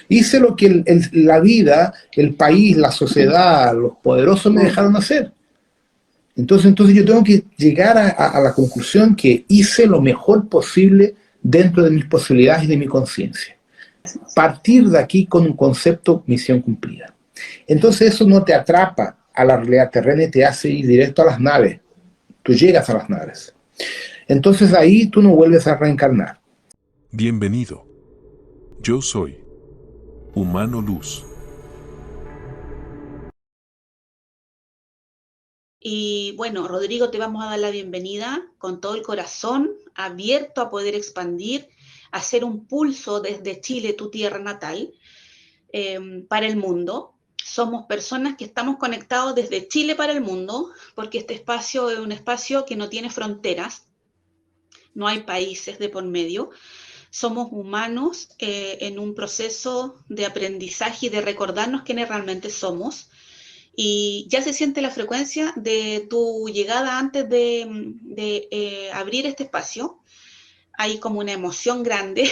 Hice lo que la vida, el país, la sociedad, los poderosos me dejaron hacer. Entonces yo tengo que llegar a la conclusión que hice lo mejor posible dentro de mis posibilidades y de mi conciencia. Partir de aquí con un concepto misión cumplida. Entonces eso no te atrapa a la realidad terrena y te hace ir directo a las naves. Tú llegas a las naves. Entonces ahí tú no vuelves a reencarnar. Bienvenido. Yo soy Humano Luz. Y bueno, Rodrigo, te vamos a dar la bienvenida con todo el corazón, abierto a poder expandir, hacer un pulso desde Chile, tu tierra natal, para el mundo. Somos personas que estamos conectados desde Chile para el mundo, porque este espacio es un espacio que no tiene fronteras, no hay países de por medio. Somos humanos en un proceso de aprendizaje y de recordarnos quiénes realmente somos. Y ya se siente la frecuencia de tu llegada antes de abrir este espacio. Hay como una emoción grande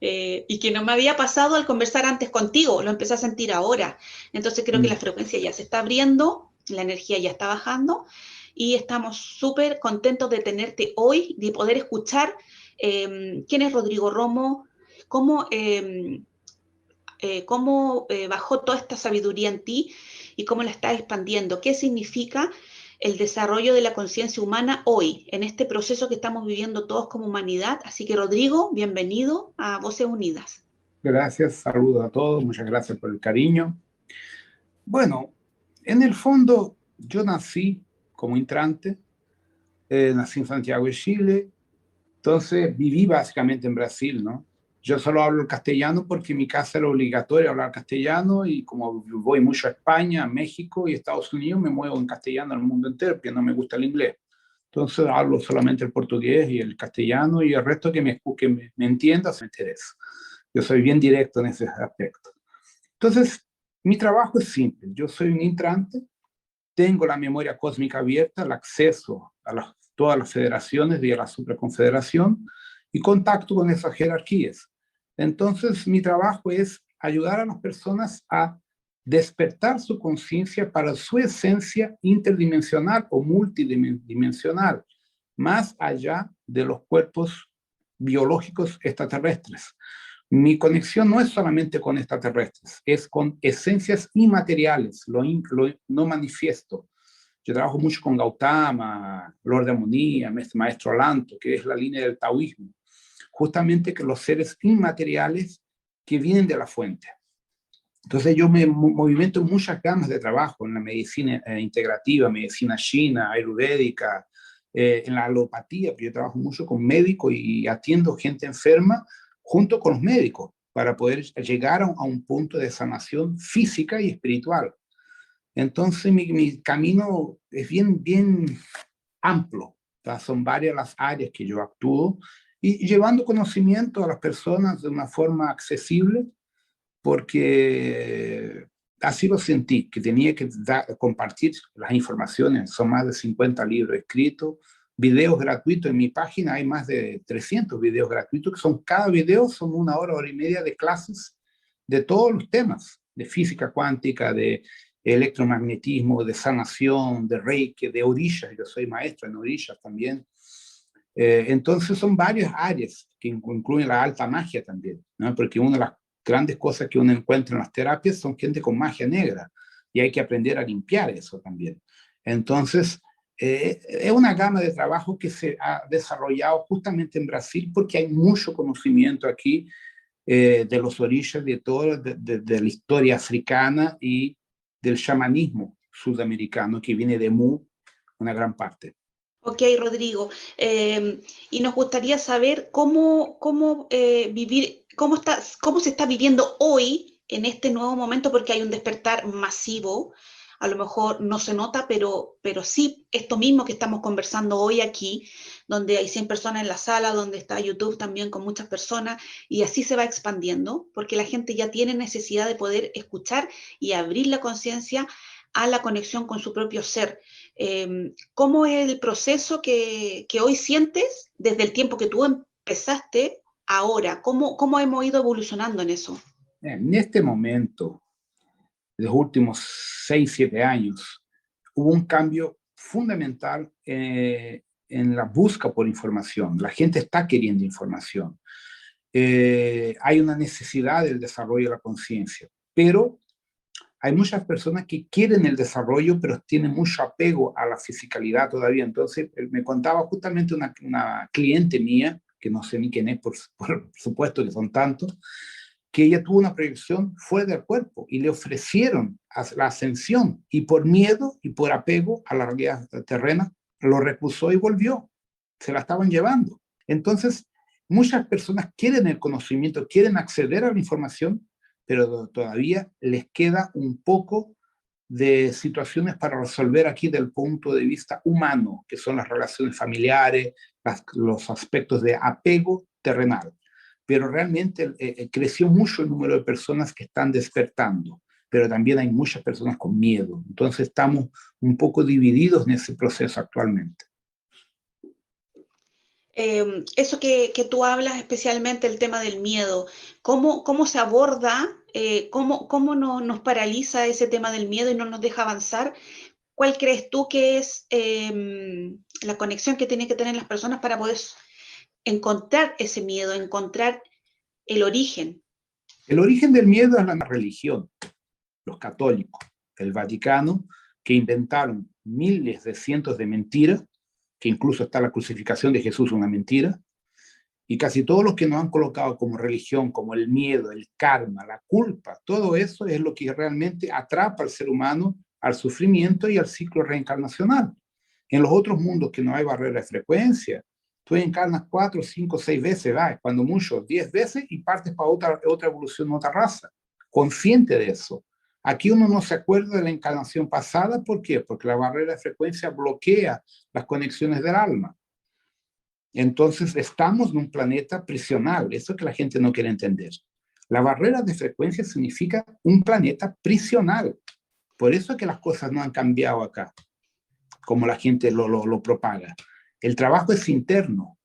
y que no me había pasado al conversar antes contigo, lo empecé a sentir ahora. Entonces creo que la frecuencia ya se está abriendo, la energía ya está bajando y estamos súper contentos de tenerte hoy, de poder escuchar quién es Rodrigo Romo, cómo bajó toda esta sabiduría en ti y cómo la estás expandiendo. ¿Qué significa el desarrollo de la conciencia humana hoy, en este proceso que estamos viviendo todos como humanidad? Así que, Rodrigo, bienvenido a Voces Unidas. Gracias, saludos a todos, muchas gracias por el cariño. Bueno, en el fondo yo nací como entrante, nací en Santiago de Chile, entonces viví básicamente en Brasil, ¿no? Yo solo hablo el castellano porque en mi casa era obligatorio hablar castellano y como voy mucho a España, a México y Estados Unidos, me muevo en castellano al mundo entero porque no me gusta el inglés. Entonces hablo solamente el portugués y el castellano y el resto que me entienda se me interesa. Yo soy bien directo en ese aspecto. Entonces, mi trabajo es simple. Yo soy un entrante, tengo la memoria cósmica abierta, el acceso a todas las federaciones y a la superconfederación y contacto con esas jerarquías. Entonces, mi trabajo es ayudar a las personas a despertar su conciencia para su esencia interdimensional o multidimensional, más allá de los cuerpos biológicos extraterrestres. Mi conexión no es solamente con extraterrestres, es con esencias inmateriales, lo no manifiesto. Yo trabajo mucho con Gautama, Lord de Armonía, Maestro Lanto, que es la línea del taoísmo. Justamente que los seres inmateriales que vienen de la fuente. Entonces yo me movimento en muchas gamas de trabajo, en la medicina integrativa, medicina china, ayurvédica, en la alopatía, yo trabajo mucho con médicos y atiendo gente enferma junto con los médicos para poder llegar a un punto de sanación física y espiritual. Entonces mi camino es bien amplio, ¿tá? Son varias las áreas que yo actúo y llevando conocimiento a las personas de una forma accesible, porque así lo sentí, que tenía que compartir las informaciones. Son más de 50 libros escritos, videos gratuitos. En mi página hay más de 300 videos gratuitos, que son, cada video son 1 hora y media de clases de todos los temas, de física cuántica, de electromagnetismo, de sanación, de reiki, de orillas. Yo soy maestro en orillas también. Entonces son varias áreas que incluyen la alta magia también, ¿no? Porque una de las grandes cosas que uno encuentra en las terapias son gente con magia negra y hay que aprender a limpiar eso también. Entonces, es una gama de trabajo que se ha desarrollado justamente en Brasil porque hay mucho conocimiento aquí de los orillas, de toda de la historia africana y del chamanismo sudamericano que viene de Mu, una gran parte. Ok, Rodrigo. Y nos gustaría saber cómo vivir, cómo se está viviendo hoy en este nuevo momento, porque hay un despertar masivo. A lo mejor no se nota, pero sí esto mismo que estamos conversando hoy aquí, donde hay 100 personas en la sala, donde está YouTube también con muchas personas, y así se va expandiendo, porque la gente ya tiene necesidad de poder escuchar y abrir la conciencia a la conexión con su propio ser. ¿Cómo es el proceso que hoy sientes desde el tiempo que tú empezaste ahora? ¿Cómo hemos ido evolucionando en eso? En este momento, de los últimos 6, 7 años, hubo un cambio fundamental en la búsqueda por información. La gente está queriendo información. Hay una necesidad del desarrollo de la conciencia, pero hay muchas personas que quieren el desarrollo, pero tienen mucho apego a la fisicalidad todavía. Entonces, me contaba justamente una cliente mía, que no sé ni quién es, por supuesto que son tantos, que ella tuvo una proyección fuera del cuerpo y le ofrecieron la ascensión y por miedo y por apego a la realidad terrena, lo recusó y volvió. Se la estaban llevando. Entonces, muchas personas quieren el conocimiento, quieren acceder a la información, pero todavía les queda un poco de situaciones para resolver aquí del punto de vista humano, que son las relaciones familiares, los aspectos de apego terrenal. Pero realmente creció mucho el número de personas que están despertando, pero también hay muchas personas con miedo. Entonces estamos un poco divididos en ese proceso actualmente. Eso que tú hablas, especialmente el tema del miedo, ¿cómo se aborda? ¿Cómo nos paraliza ese tema del miedo y no nos deja avanzar? ¿Cuál crees tú que es la conexión que tienen que tener las personas para poder encontrar ese miedo, encontrar el origen? El origen del miedo es la religión, los católicos, el Vaticano, que inventaron miles de cientos de mentiras, que incluso está la crucificación de Jesús una mentira, y casi todos los que nos han colocado como religión, como el miedo, el karma, la culpa, todo eso es lo que realmente atrapa al ser humano al sufrimiento y al ciclo reencarnacional. En los otros mundos que no hay barrera de frecuencia, tú encarnas 4, 5, 6 veces, cuando mucho, 10 veces y partes para otra evolución, otra raza, consciente de eso. Aquí uno no se acuerda de la encarnación pasada, ¿por qué? Porque la barrera de frecuencia bloquea las conexiones del alma. Entonces estamos en un planeta prisional, eso es que la gente no quiere entender. La barrera de frecuencia significa un planeta prisional. Por eso es que las cosas no han cambiado acá, como la gente lo propaga. El trabajo es interno.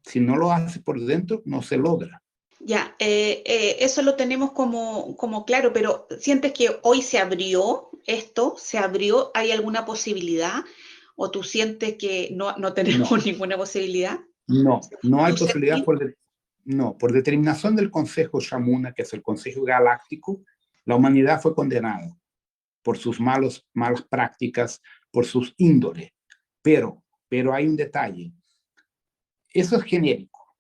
Si no lo hace por dentro, no se logra. Ya, eso lo tenemos como claro, pero ¿sientes que hoy se abrió esto? ¿Se abrió? ¿Hay alguna posibilidad? ¿O tú sientes que no tenemos No, ninguna posibilidad? no hay ¿Tu posibilidad sentir? por determinación del Consejo Shamuna, que es el Consejo Galáctico, la humanidad fue condenada por sus malas prácticas, por sus índoles. Pero hay un detalle. Eso es genérico,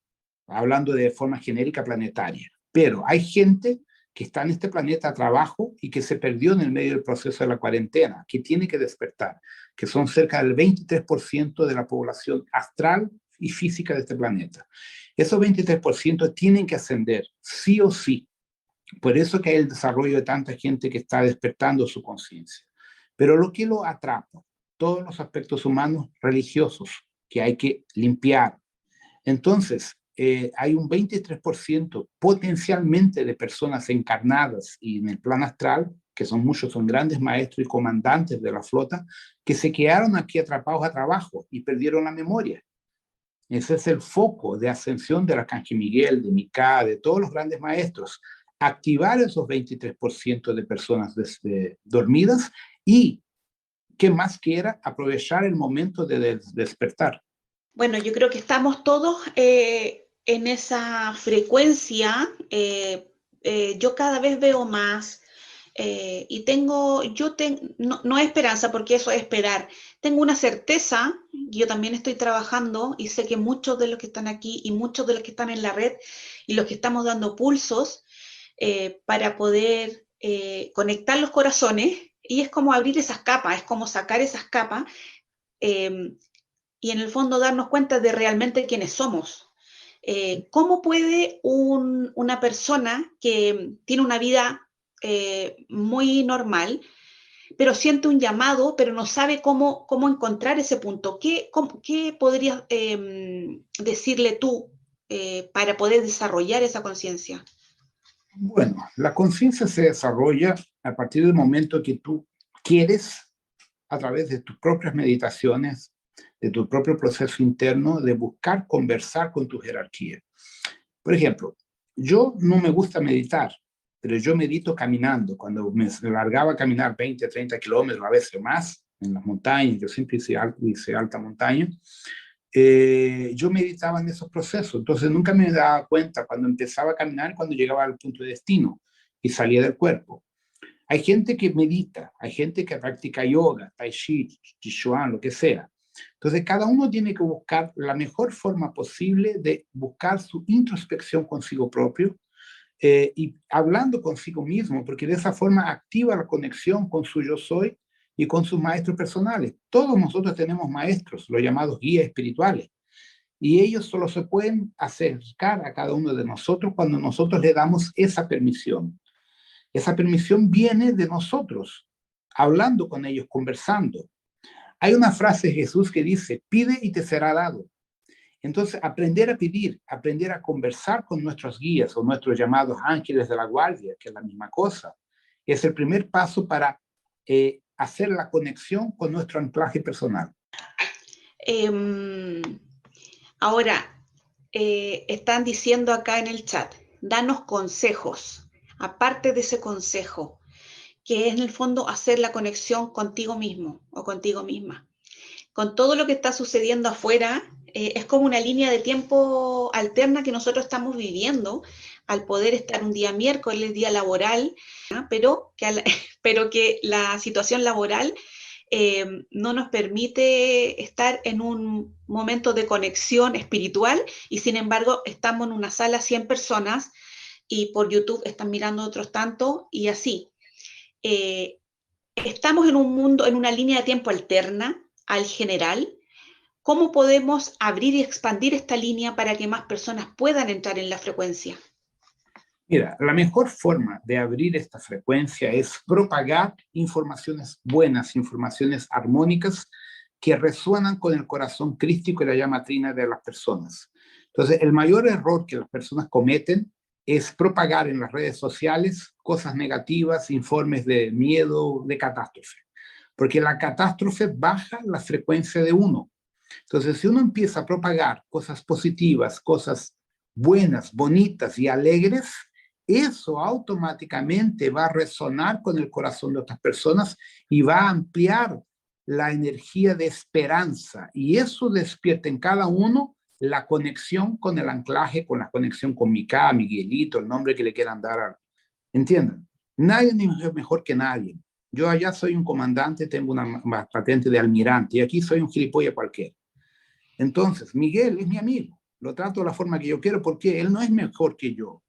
hablando de forma genérica planetaria. Pero hay gente que está en este planeta a trabajo y que se perdió en el medio del proceso de la cuarentena, que tiene que despertar, que son cerca del 23% de la población astral y física de este planeta. Esos 23% tienen que ascender, sí o sí. Por eso que hay el desarrollo de tanta gente que está despertando su conciencia. Pero lo que lo atrapa, todos los aspectos humanos religiosos que hay que limpiar. Entonces, hay un 23% potencialmente de personas encarnadas y en el plan astral, que son muchos, son grandes maestros y comandantes de la flota, que se quedaron aquí atrapados a trabajo y perdieron la memoria. Ese es el foco de ascensión del Arcángel Miguel, de Miká, de todos los grandes maestros. Activar esos 23% de personas dormidas y, ¿qué más quiera? Aprovechar el momento de despertar. Bueno, yo creo que estamos todos en esa frecuencia. Yo cada vez veo más y no es esperanza porque eso es esperar. Tengo una certeza, yo también estoy trabajando y sé que muchos de los que están aquí y muchos de los que están en la red y los que estamos dando pulsos para poder conectar los corazones y es como abrir esas capas, es como sacar esas capas. Y en el fondo darnos cuenta de realmente quiénes somos. ¿Cómo puede una persona que tiene una vida muy normal, pero siente un llamado, pero no sabe cómo encontrar ese punto? ¿Qué podrías decirle tú para poder desarrollar esa conciencia? Bueno, la conciencia se desarrolla a partir del momento que tú quieres, a través de tus propias meditaciones, de tu propio proceso interno, de buscar conversar con tu jerarquía. Por ejemplo, yo no me gusta meditar, pero yo medito caminando. Cuando me largaba a caminar 20, 30 kilómetros, a veces más, en las montañas, yo siempre hice alta montaña, yo meditaba en esos procesos. Entonces nunca me daba cuenta cuando empezaba a caminar, cuando llegaba al punto de destino y salía del cuerpo. Hay gente que medita, hay gente que practica yoga, tai chi, Qigong, lo que sea. Entonces cada uno tiene que buscar la mejor forma posible de buscar su introspección consigo propio, y hablando consigo mismo, porque de esa forma activa la conexión con su yo soy y con sus maestros personales. Todos nosotros tenemos maestros, los llamados guías espirituales, y ellos solo se pueden acercar a cada uno de nosotros cuando nosotros le damos esa permisión. Esa permisión viene de nosotros, hablando con ellos, conversando. Hay una frase de Jesús que dice, pide y te será dado. Entonces, aprender a pedir, aprender a conversar con nuestros guías o nuestros llamados ángeles de la guardia, que es la misma cosa, es el primer paso para hacer la conexión con nuestro anclaje personal. Ahora, están diciendo acá en el chat, danos consejos, aparte de ese consejo, que es en el fondo hacer la conexión contigo mismo o contigo misma. Con todo lo que está sucediendo afuera, es como una línea de tiempo alterna que nosotros estamos viviendo al poder estar un día miércoles, día laboral, ¿no? pero que la situación laboral no nos permite estar en un momento de conexión espiritual y sin embargo estamos en una sala 100 personas y por YouTube están mirando otros tantos y así. Estamos en un mundo, en una línea de tiempo alterna al general. ¿Cómo podemos abrir y expandir esta línea para que más personas puedan entrar en la frecuencia? Mira, la mejor forma de abrir esta frecuencia es propagar informaciones buenas, informaciones armónicas que resuenan con el corazón crístico y la llama trina de las personas. Entonces, el mayor error que las personas cometen es propagar en las redes sociales cosas negativas, informes de miedo, de catástrofe, porque la catástrofe baja la frecuencia de uno. Entonces, si uno empieza a propagar cosas positivas, cosas buenas, bonitas y alegres, eso automáticamente va a resonar con el corazón de otras personas y va a ampliar la energía de esperanza. Y eso despierta en cada uno la conexión con el anclaje, con la conexión con Miká, Miguelito, el nombre que le quieran dar. ¿Entienden? Nadie es mejor que nadie. Yo allá soy un comandante, tengo una patente de almirante, y aquí soy un gilipollas cualquiera. Entonces, Miguel es mi amigo, lo trato de la forma que yo quiero porque él no es mejor que yo.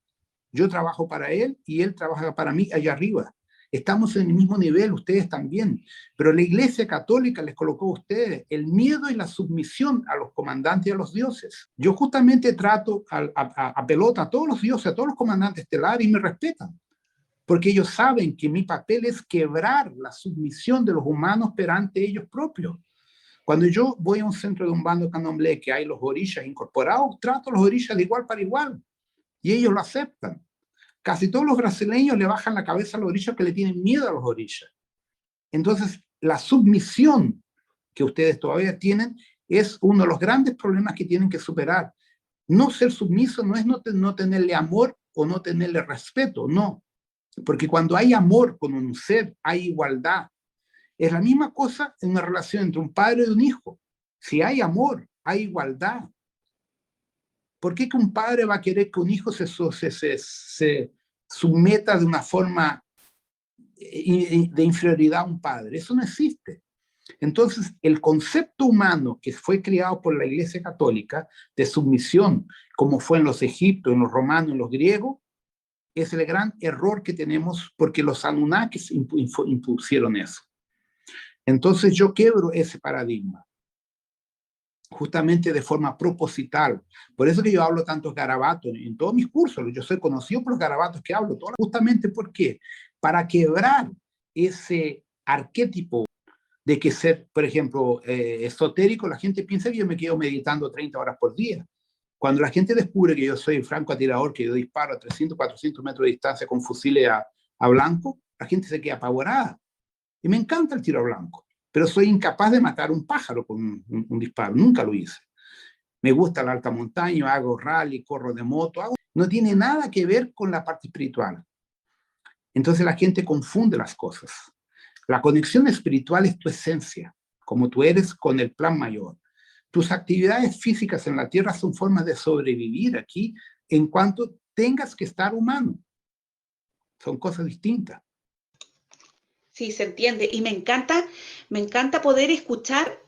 Yo trabajo para él y él trabaja para mí allá arriba. Estamos en el mismo nivel, ustedes también. Pero la Iglesia Católica les colocó a ustedes el miedo y la submisión a los comandantes y a los dioses. Yo justamente trato a pelota a todos los dioses, a todos los comandantes estelares y me respetan. Porque ellos saben que mi papel es quebrar la submisión de los humanos perante ellos propios. Cuando yo voy a un centro de Umbanda Candomblé que hay los orishas incorporados, trato a los orishas de igual para igual y ellos lo aceptan. Casi todos los brasileños le bajan la cabeza a los orishas que le tienen miedo a los orishas. Entonces, la submisión que ustedes todavía tienen es uno de los grandes problemas que tienen que superar. No ser submiso no es no tenerle amor o no tenerle respeto, no. Porque cuando hay amor con un ser, hay igualdad. Es la misma cosa en una relación entre un padre y un hijo. Si hay amor, hay igualdad. ¿Por qué que un padre va a querer que un hijo se someta de una forma de inferioridad a un padre? Eso no existe. Entonces, el concepto humano que fue creado por la Iglesia Católica de submisión, como fue en los egipcios, en los romanos, en los griegos, es el gran error que tenemos porque los Anunnakis impusieron eso. Entonces yo quebro ese paradigma, justamente de forma proposital. Por eso que yo hablo tantos garabatos en todos mis cursos. Yo soy conocido por los garabatos que hablo, justamente ¿por qué? Para quebrar ese arquetipo de que ser, por ejemplo, esotérico. La gente piensa que yo me quedo meditando 30 horas por día. Cuando la gente descubre que yo soy francotirador, que yo disparo a 300, 400 metros de distancia con fusiles a blanco, la gente se queda apavorada. Y me encanta el tiro a blanco, pero soy incapaz de matar un pájaro con un disparo, nunca lo hice. Me gusta la alta montaña, hago rally, corro de moto, no tiene nada que ver con la parte espiritual. Entonces la gente confunde las cosas. La conexión espiritual es tu esencia, como tú eres con el plan mayor. Tus actividades físicas en la tierra son formas de sobrevivir aquí en cuanto tengas que estar humano. Son cosas distintas. Sí, se entiende. Y me encanta poder escuchar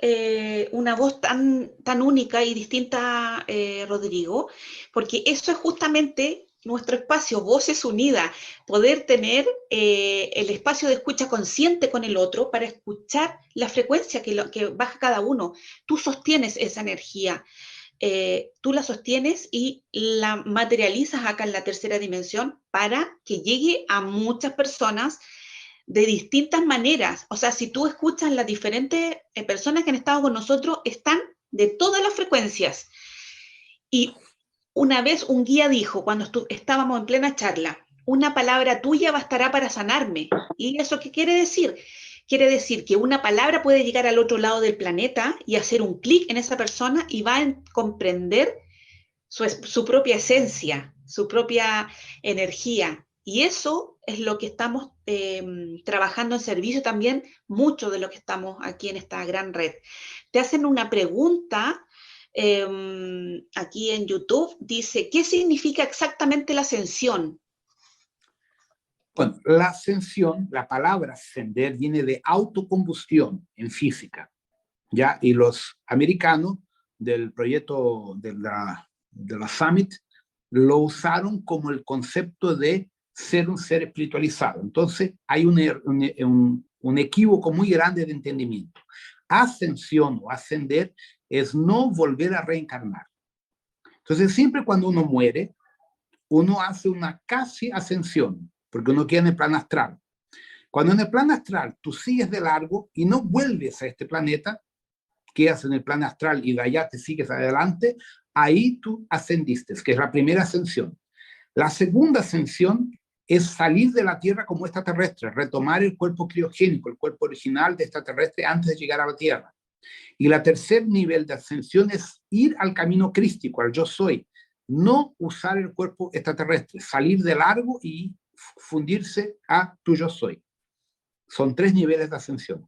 una voz tan única y distinta, Rodrigo, porque eso es justamente nuestro espacio, Voces Unidas, poder tener el espacio de escucha consciente con el otro para escuchar la frecuencia que baja cada uno. Tú sostienes esa energía. Tú la sostienes y la materializas acá en la tercera dimensión para que llegue a muchas personas de distintas maneras. O sea, si tú escuchas las diferentes personas que han estado con nosotros, están de todas las frecuencias. Y una vez un guía dijo, cuando estábamos en plena charla, una palabra tuya bastará para sanarme. ¿Y eso qué quiere decir? Quiere decir que una palabra puede llegar al otro lado del planeta y hacer un clic en esa persona y va a comprender su propia esencia, su propia energía. Y eso es lo que estamos trabajando en servicio también, mucho de lo que estamos aquí en esta gran red. Te hacen una pregunta aquí en YouTube, dice, ¿qué significa exactamente la ascensión? Bueno, la ascensión, la palabra ascender viene de autocombustión en física, ¿ya? Y los americanos del proyecto de la Summit lo usaron como el concepto de ser un ser espiritualizado. Entonces, hay un equívoco muy grande de entendimiento. Ascensión o ascender es no volver a reencarnar. Entonces, siempre cuando uno muere, uno hace una casi ascensión, porque uno queda en el plano astral. Cuando en el plano astral tú sigues de largo y no vuelves a este planeta, quedas en el plano astral y de allá te sigues adelante, ahí tú ascendiste, que es la primera ascensión. La segunda ascensión es salir de la Tierra como extraterrestre, retomar el cuerpo criogénico, el cuerpo original de extraterrestre antes de llegar a la Tierra. Y la tercer nivel de ascensión es ir al camino crístico, al yo soy, no usar el cuerpo extraterrestre, salir de largo y fundirse a tu yo soy. Son 3 niveles de ascensión.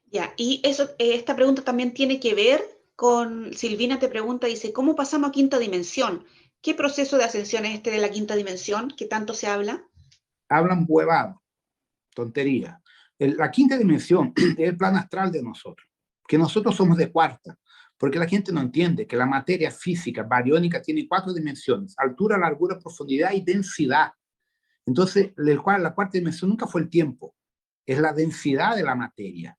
Ya, y eso, esta pregunta también tiene que ver con, Silvina te pregunta, dice, ¿cómo pasamos a quinta dimensión? ¿Qué proceso de ascensión es este de la quinta dimensión que tanto se habla? Hablan huevada, tontería. La quinta dimensión es el plano astral de nosotros, que nosotros somos de cuarta, porque la gente no entiende que la materia física bariónica tiene 4 dimensiones: altura, largura, profundidad y densidad. Entonces, la cuarta dimensión nunca fue el tiempo, es la densidad de la materia.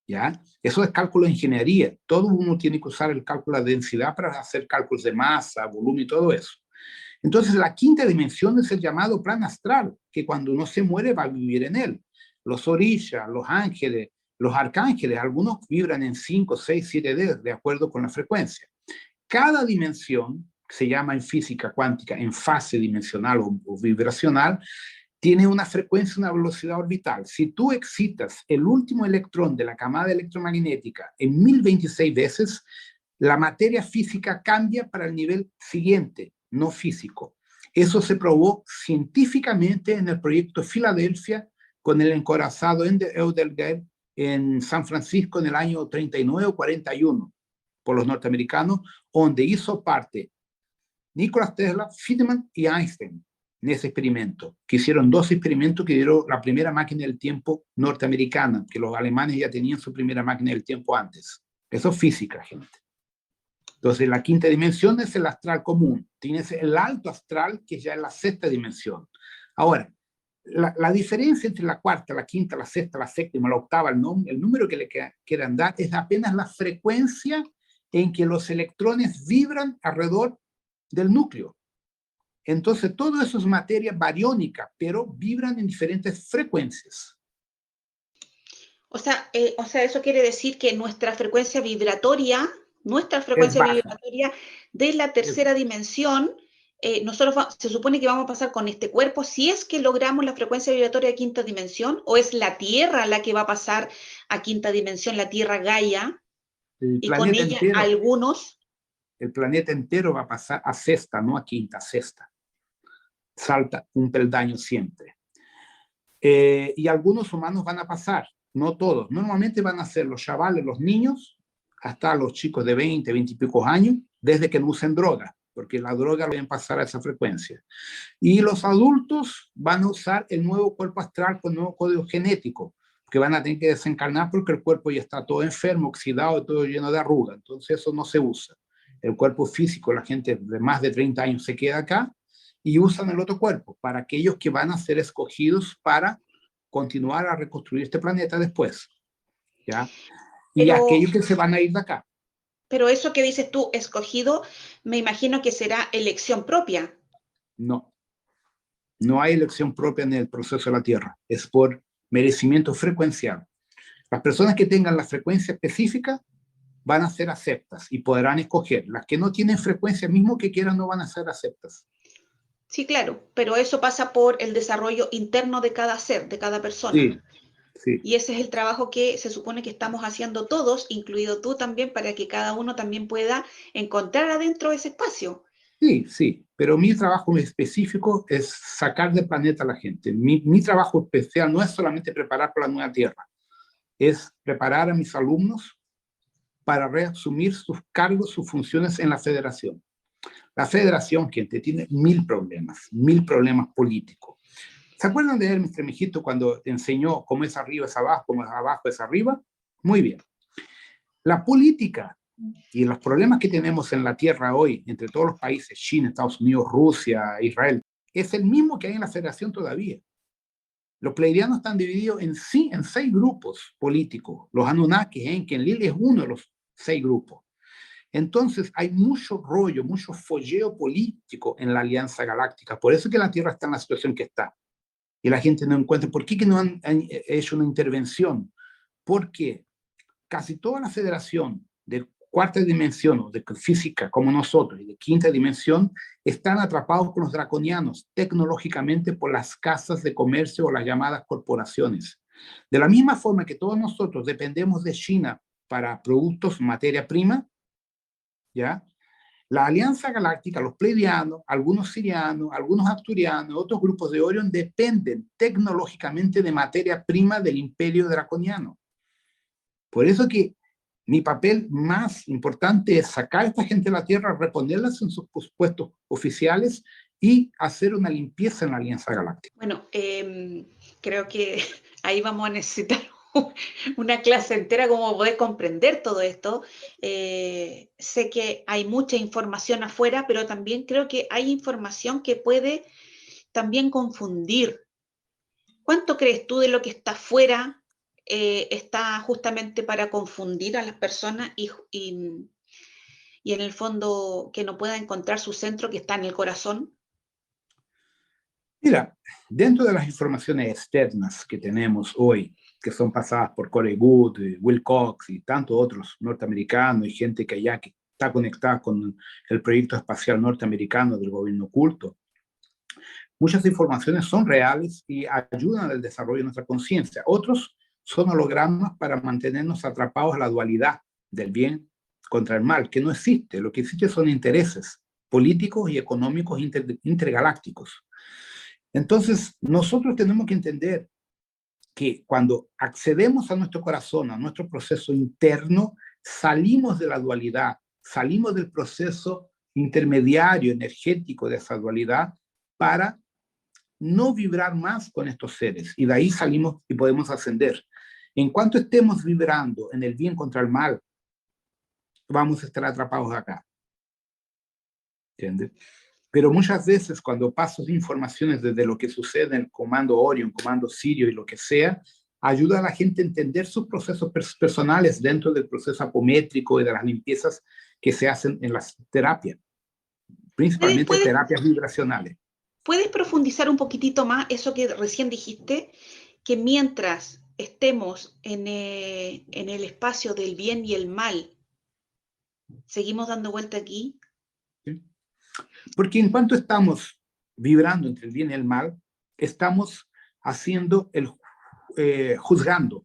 ¿Ya? Eso es cálculo de ingeniería. Todo uno tiene que usar el cálculo de densidad para hacer cálculos de masa, volumen y todo eso. Entonces, la quinta dimensión es el llamado plan astral, que cuando uno se muere va a vivir en él. Los orishas, los ángeles, los arcángeles, algunos vibran en 5, 6, 7D, de acuerdo con la frecuencia. Cada dimensión, se llama en física cuántica, en fase dimensional o vibracional, tiene una frecuencia, una velocidad orbital. Si tú excitas el último electrón de la camada electromagnética en 1026 veces, la materia física cambia para el nivel siguiente, no físico. Eso se probó científicamente en el proyecto Filadelfia con el encorazado Eudelger en San Francisco en el año 39 o 41 por los norteamericanos, donde hizo parte Nikola Tesla, Feynman y Einstein en ese experimento, que hicieron 2 experimentos que dieron la primera máquina del tiempo norteamericana, que los alemanes ya tenían su primera máquina del tiempo antes. Eso es física, gente. Entonces, la quinta dimensión es el astral común. Tienes el alto astral, que ya es la sexta dimensión. Ahora, la diferencia entre la cuarta, la quinta, la sexta, la séptima, la octava, el número que le quieran dar, es apenas la frecuencia en que los electrones vibran alrededor del núcleo. Entonces, todo eso es materia bariónica, pero vibran en diferentes frecuencias. O sea, eso quiere decir que nuestra frecuencia vibratoria de la tercera dimensión, nosotros se supone que vamos a pasar con este cuerpo, si es que logramos la frecuencia vibratoria de quinta dimensión, o es la Tierra la que va a pasar a quinta dimensión, la Tierra Gaia, y con ella entero, algunos... El planeta entero va a pasar a sexta, no a quinta, a sexta. salta un peldaño siempre. Y algunos humanos van a pasar, no todos. Normalmente van a ser los chavales, los niños, hasta los chicos de 20, 20 y pico años, desde que no usen droga, porque la droga lo pueden pasar a esa frecuencia. Y los adultos van a usar el nuevo cuerpo astral con nuevo código genético, que van a tener que desencarnar porque el cuerpo ya está todo enfermo, oxidado, todo lleno de arrugas. Entonces eso no se usa. El cuerpo físico, la gente de más de 30 años se queda acá y usan el otro cuerpo para aquellos que van a ser escogidos para continuar a reconstruir este planeta después, ¿ya? Y Pero, aquellos que se van a ir de acá. pero eso que dices tú, escogido, me imagino que será elección propia. No, no hay elección propia en el proceso de la Tierra, es por merecimiento frecuencial. Las personas que tengan la frecuencia específica van a ser aceptas y podrán escoger. Las que no tienen frecuencia, mismo que quieran, no van a ser aceptas. Sí, claro, pero eso pasa por el desarrollo interno de cada ser, de cada persona. Sí, sí. Y ese es el trabajo que se supone que estamos haciendo todos, incluido tú también, para que cada uno también pueda encontrar adentro ese espacio. Sí, sí, pero mi trabajo específico es sacar del planeta a la gente. Mi trabajo especial no es solamente preparar para la nueva Tierra, es preparar a mis alumnos para reasumir sus cargos, sus funciones en la federación. La federación, gente, tiene mil problemas políticos. ¿Se acuerdan de Hermes Trismegisto cuando enseñó cómo es arriba es abajo, cómo es abajo es arriba? Muy bien. La política y los problemas que tenemos en la Tierra hoy, entre todos los países, China, Estados Unidos, Rusia, Israel, es el mismo que hay en la Federación todavía. Los pleiadianos están divididos en 6 grupos políticos. Los Anunnakis, Enki, Enlil es uno de los 6 grupos. Entonces hay mucho rollo, mucho folleo político en la Alianza Galáctica. Por eso es que la Tierra está en la situación que está. Y la gente no encuentra, ¿por qué que no han hecho una intervención? Porque casi toda la federación de cuarta dimensión o de física como nosotros y de quinta dimensión están atrapados con los draconianos tecnológicamente por las casas de comercio o las llamadas corporaciones. De la misma forma que todos nosotros dependemos de China para productos, materia prima, ¿ya? La Alianza Galáctica, los pleiadianos, algunos sirianos, algunos arcturianos, otros grupos de Orión dependen tecnológicamente de materia prima del imperio draconiano. Por eso que mi papel más importante es sacar a esta gente de la Tierra, reponerlas en sus puestos oficiales y hacer una limpieza en la Alianza Galáctica. Bueno, creo que ahí vamos a necesitar una clase entera como poder comprender todo esto. Sé que hay mucha información afuera, pero también creo que hay información que puede también confundir. ¿Cuánto crees tú de lo que está afuera está justamente para confundir a las personas y en el fondo que no pueda encontrar su centro que está en el corazón? Mira, dentro de las informaciones externas que tenemos hoy, que son pasadas por Corey Goode, Will Cox y tantos otros norteamericanos y gente que allá que está conectada con el proyecto espacial norteamericano del gobierno oculto, muchas informaciones son reales y ayudan al desarrollo de nuestra conciencia. Otros son hologramas para mantenernos atrapados a la dualidad del bien contra el mal, que no existe. Lo que existe son intereses políticos y económicos intergalácticos. Entonces, nosotros tenemos que entender que cuando accedemos a nuestro corazón, a nuestro proceso interno, salimos de la dualidad, salimos del proceso intermediario energético de esa dualidad para no vibrar más con estos seres. Y de ahí salimos y podemos ascender. En cuanto estemos vibrando en el bien contra el mal, vamos a estar atrapados acá. ¿Entiendes? Pero muchas veces cuando paso informaciones desde lo que sucede en el comando Orion, comando Sirio y lo que sea, ayuda a la gente a entender sus procesos personales dentro del proceso apométrico y de las limpiezas que se hacen en las terapias, principalmente terapias vibracionales. ¿Puedes profundizar un poquitito más eso que recién dijiste? Que mientras estemos en el espacio del bien y el mal, seguimos dando vuelta aquí. ¿Sí? Porque en cuanto estamos vibrando entre el bien y el mal, estamos haciendo juzgando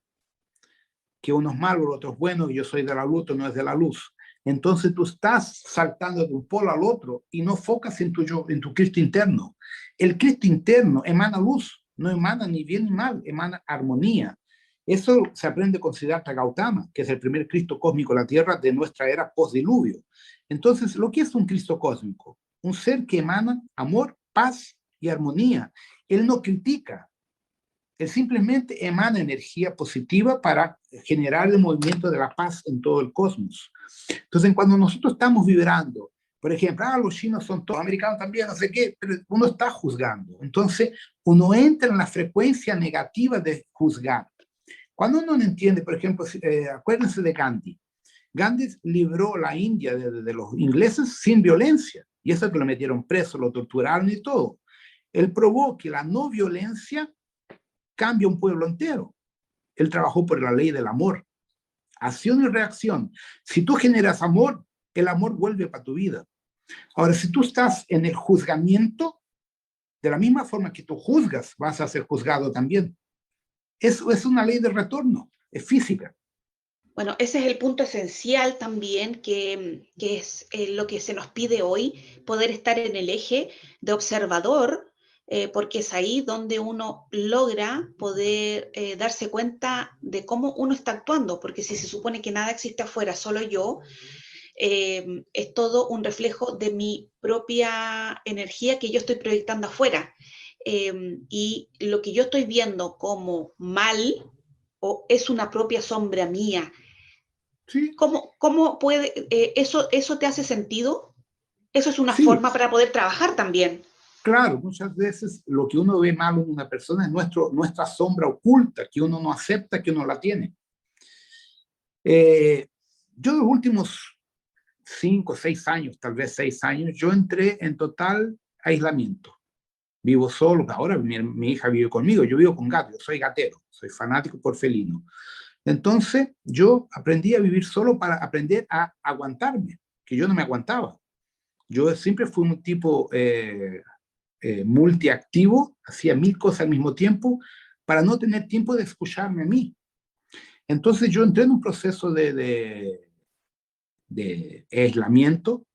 que uno es malo, el otro es bueno, yo soy de la luz, otro no es de la luz. Entonces tú estás saltando de un polo al otro y no focas en tu yo, en tu Cristo interno. El Cristo interno emana luz, no emana ni bien ni mal, emana armonía. Eso se aprende con Siddhartha Gautama, que es el primer Cristo cósmico en la Tierra de nuestra era post-diluvio. Entonces, ¿lo que es un Cristo cósmico? Un ser que emana amor, paz y armonía. Él no critica, él simplemente emana energía positiva para generar el movimiento de la paz en todo el cosmos. Entonces, cuando nosotros estamos vibrando, por ejemplo, los chinos son todos, americanos también, no sé qué, pero uno está juzgando. Entonces, uno entra en la frecuencia negativa de juzgar. Cuando uno no entiende, por ejemplo, acuérdense de Gandhi. Gandhi libró la India de los ingleses sin violencia, y eso que lo metieron preso, lo torturaron y todo. Él probó que la no violencia cambia un pueblo entero. Él trabajó por la ley del amor. Acción y reacción. Si tú generas amor, el amor vuelve para tu vida. Ahora, si tú estás en el juzgamiento, de la misma forma que tú juzgas, vas a ser juzgado también. Eso es una ley de retorno, es física. Bueno, ese es el punto esencial también, que es lo que se nos pide hoy, poder estar en el eje de observador, porque es ahí donde uno logra poder darse cuenta de cómo uno está actuando, porque si se supone que nada existe afuera, solo yo, es todo un reflejo de mi propia energía que yo estoy proyectando afuera. Y lo que yo estoy viendo como mal o es una propia sombra mía. Sí, ¿Cómo puede, eso te hace sentido? Eso es una sí, forma para poder trabajar también. claro, muchas veces lo que uno ve malo en una persona es nuestra sombra oculta, que uno no acepta que uno la tiene. Yo los últimos 5, 6 años, tal vez 6 años, yo entré en total aislamiento. Vivo solo, ahora mi hija vive conmigo, yo vivo con gatos, yo soy gatero, soy fanático por felino. Entonces yo aprendí a vivir solo para aprender a aguantarme, que yo no me aguantaba. Yo siempre fui un tipo multiactivo, hacía 1000 cosas al mismo tiempo para no tener tiempo de escucharme a mí. Entonces yo entré en un proceso de aislamiento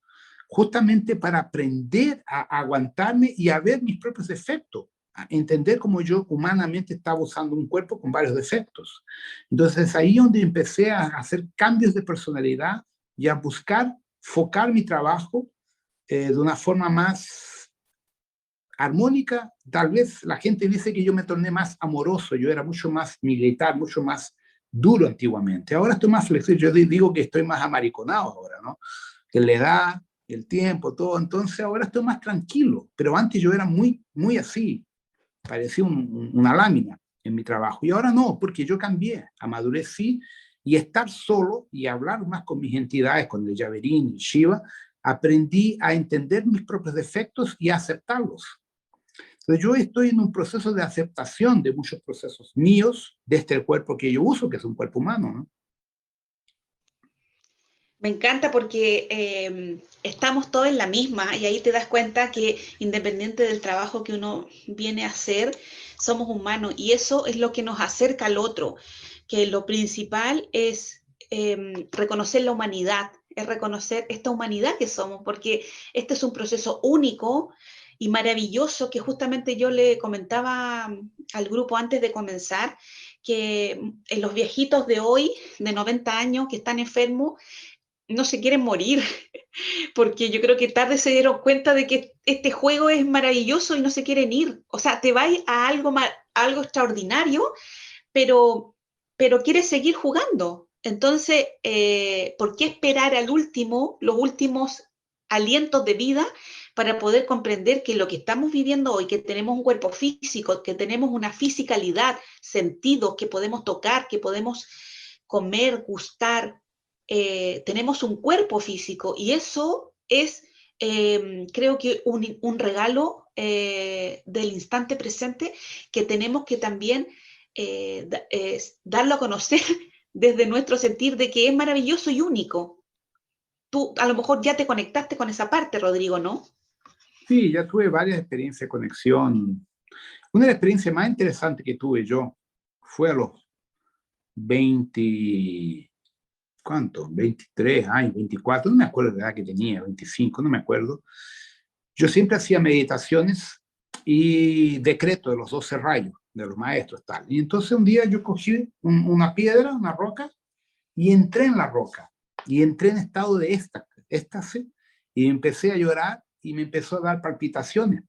justamente para aprender a aguantarme y a ver mis propios defectos, a entender cómo yo humanamente estaba usando un cuerpo con varios defectos. Entonces ahí donde empecé a hacer cambios de personalidad y a buscar focar mi trabajo de una forma más armónica. Tal vez la gente dice que yo me torné más amoroso, yo era mucho más militar, mucho más duro antiguamente. Ahora estoy más flexible, yo digo que estoy más amariconado ahora, ¿no? Que la edad, el tiempo, todo, entonces ahora estoy más tranquilo, pero antes yo era muy así, parecía una lámina en mi trabajo, y ahora no, porque yo cambié, amadurecí, y estar solo y hablar más con mis entidades, con el Yaverín y Shiva, aprendí a entender mis propios defectos y a aceptarlos. Entonces yo estoy en un proceso de aceptación de muchos procesos míos, de este cuerpo que yo uso, que es un cuerpo humano, ¿no? Me encanta porque estamos todos en la misma y ahí te das cuenta que independiente del trabajo que uno viene a hacer, somos humanos y eso es lo que nos acerca al otro, que lo principal es reconocer la humanidad, es reconocer esta humanidad que somos, porque este es un proceso único y maravilloso que justamente yo le comentaba al grupo antes de comenzar, que en los viejitos de hoy, de 90 años, que están enfermos, no se quieren morir, porque yo creo que tarde se dieron cuenta de que este juego es maravilloso y no se quieren ir. O sea, te vas a algo extraordinario, pero quieres seguir jugando. Entonces, ¿por qué esperar al último, los últimos alientos de vida para poder comprender que lo que estamos viviendo hoy, que tenemos un cuerpo físico, que tenemos una fisicalidad, sentidos que podemos tocar, que podemos comer, gustar, tenemos un cuerpo físico y eso es, creo que un regalo del instante presente que tenemos que también darlo a conocer desde nuestro sentir de que es maravilloso y único. Tú a lo mejor ya te conectaste con esa parte, Rodrigo, ¿no? Sí, ya tuve varias experiencias de conexión. Una de las experiencias más interesantes que tuve yo fue a los 20, ¿cuánto? 23 años, 24, no me acuerdo de la edad que tenía, 25, no me acuerdo. Yo siempre hacía meditaciones y decreto de los 12 rayos de los maestros, tal. Y entonces un día yo cogí una piedra, una roca, y entré en la roca. Y entré en estado de éxtasis, y empecé a llorar y me empezó a dar palpitaciones.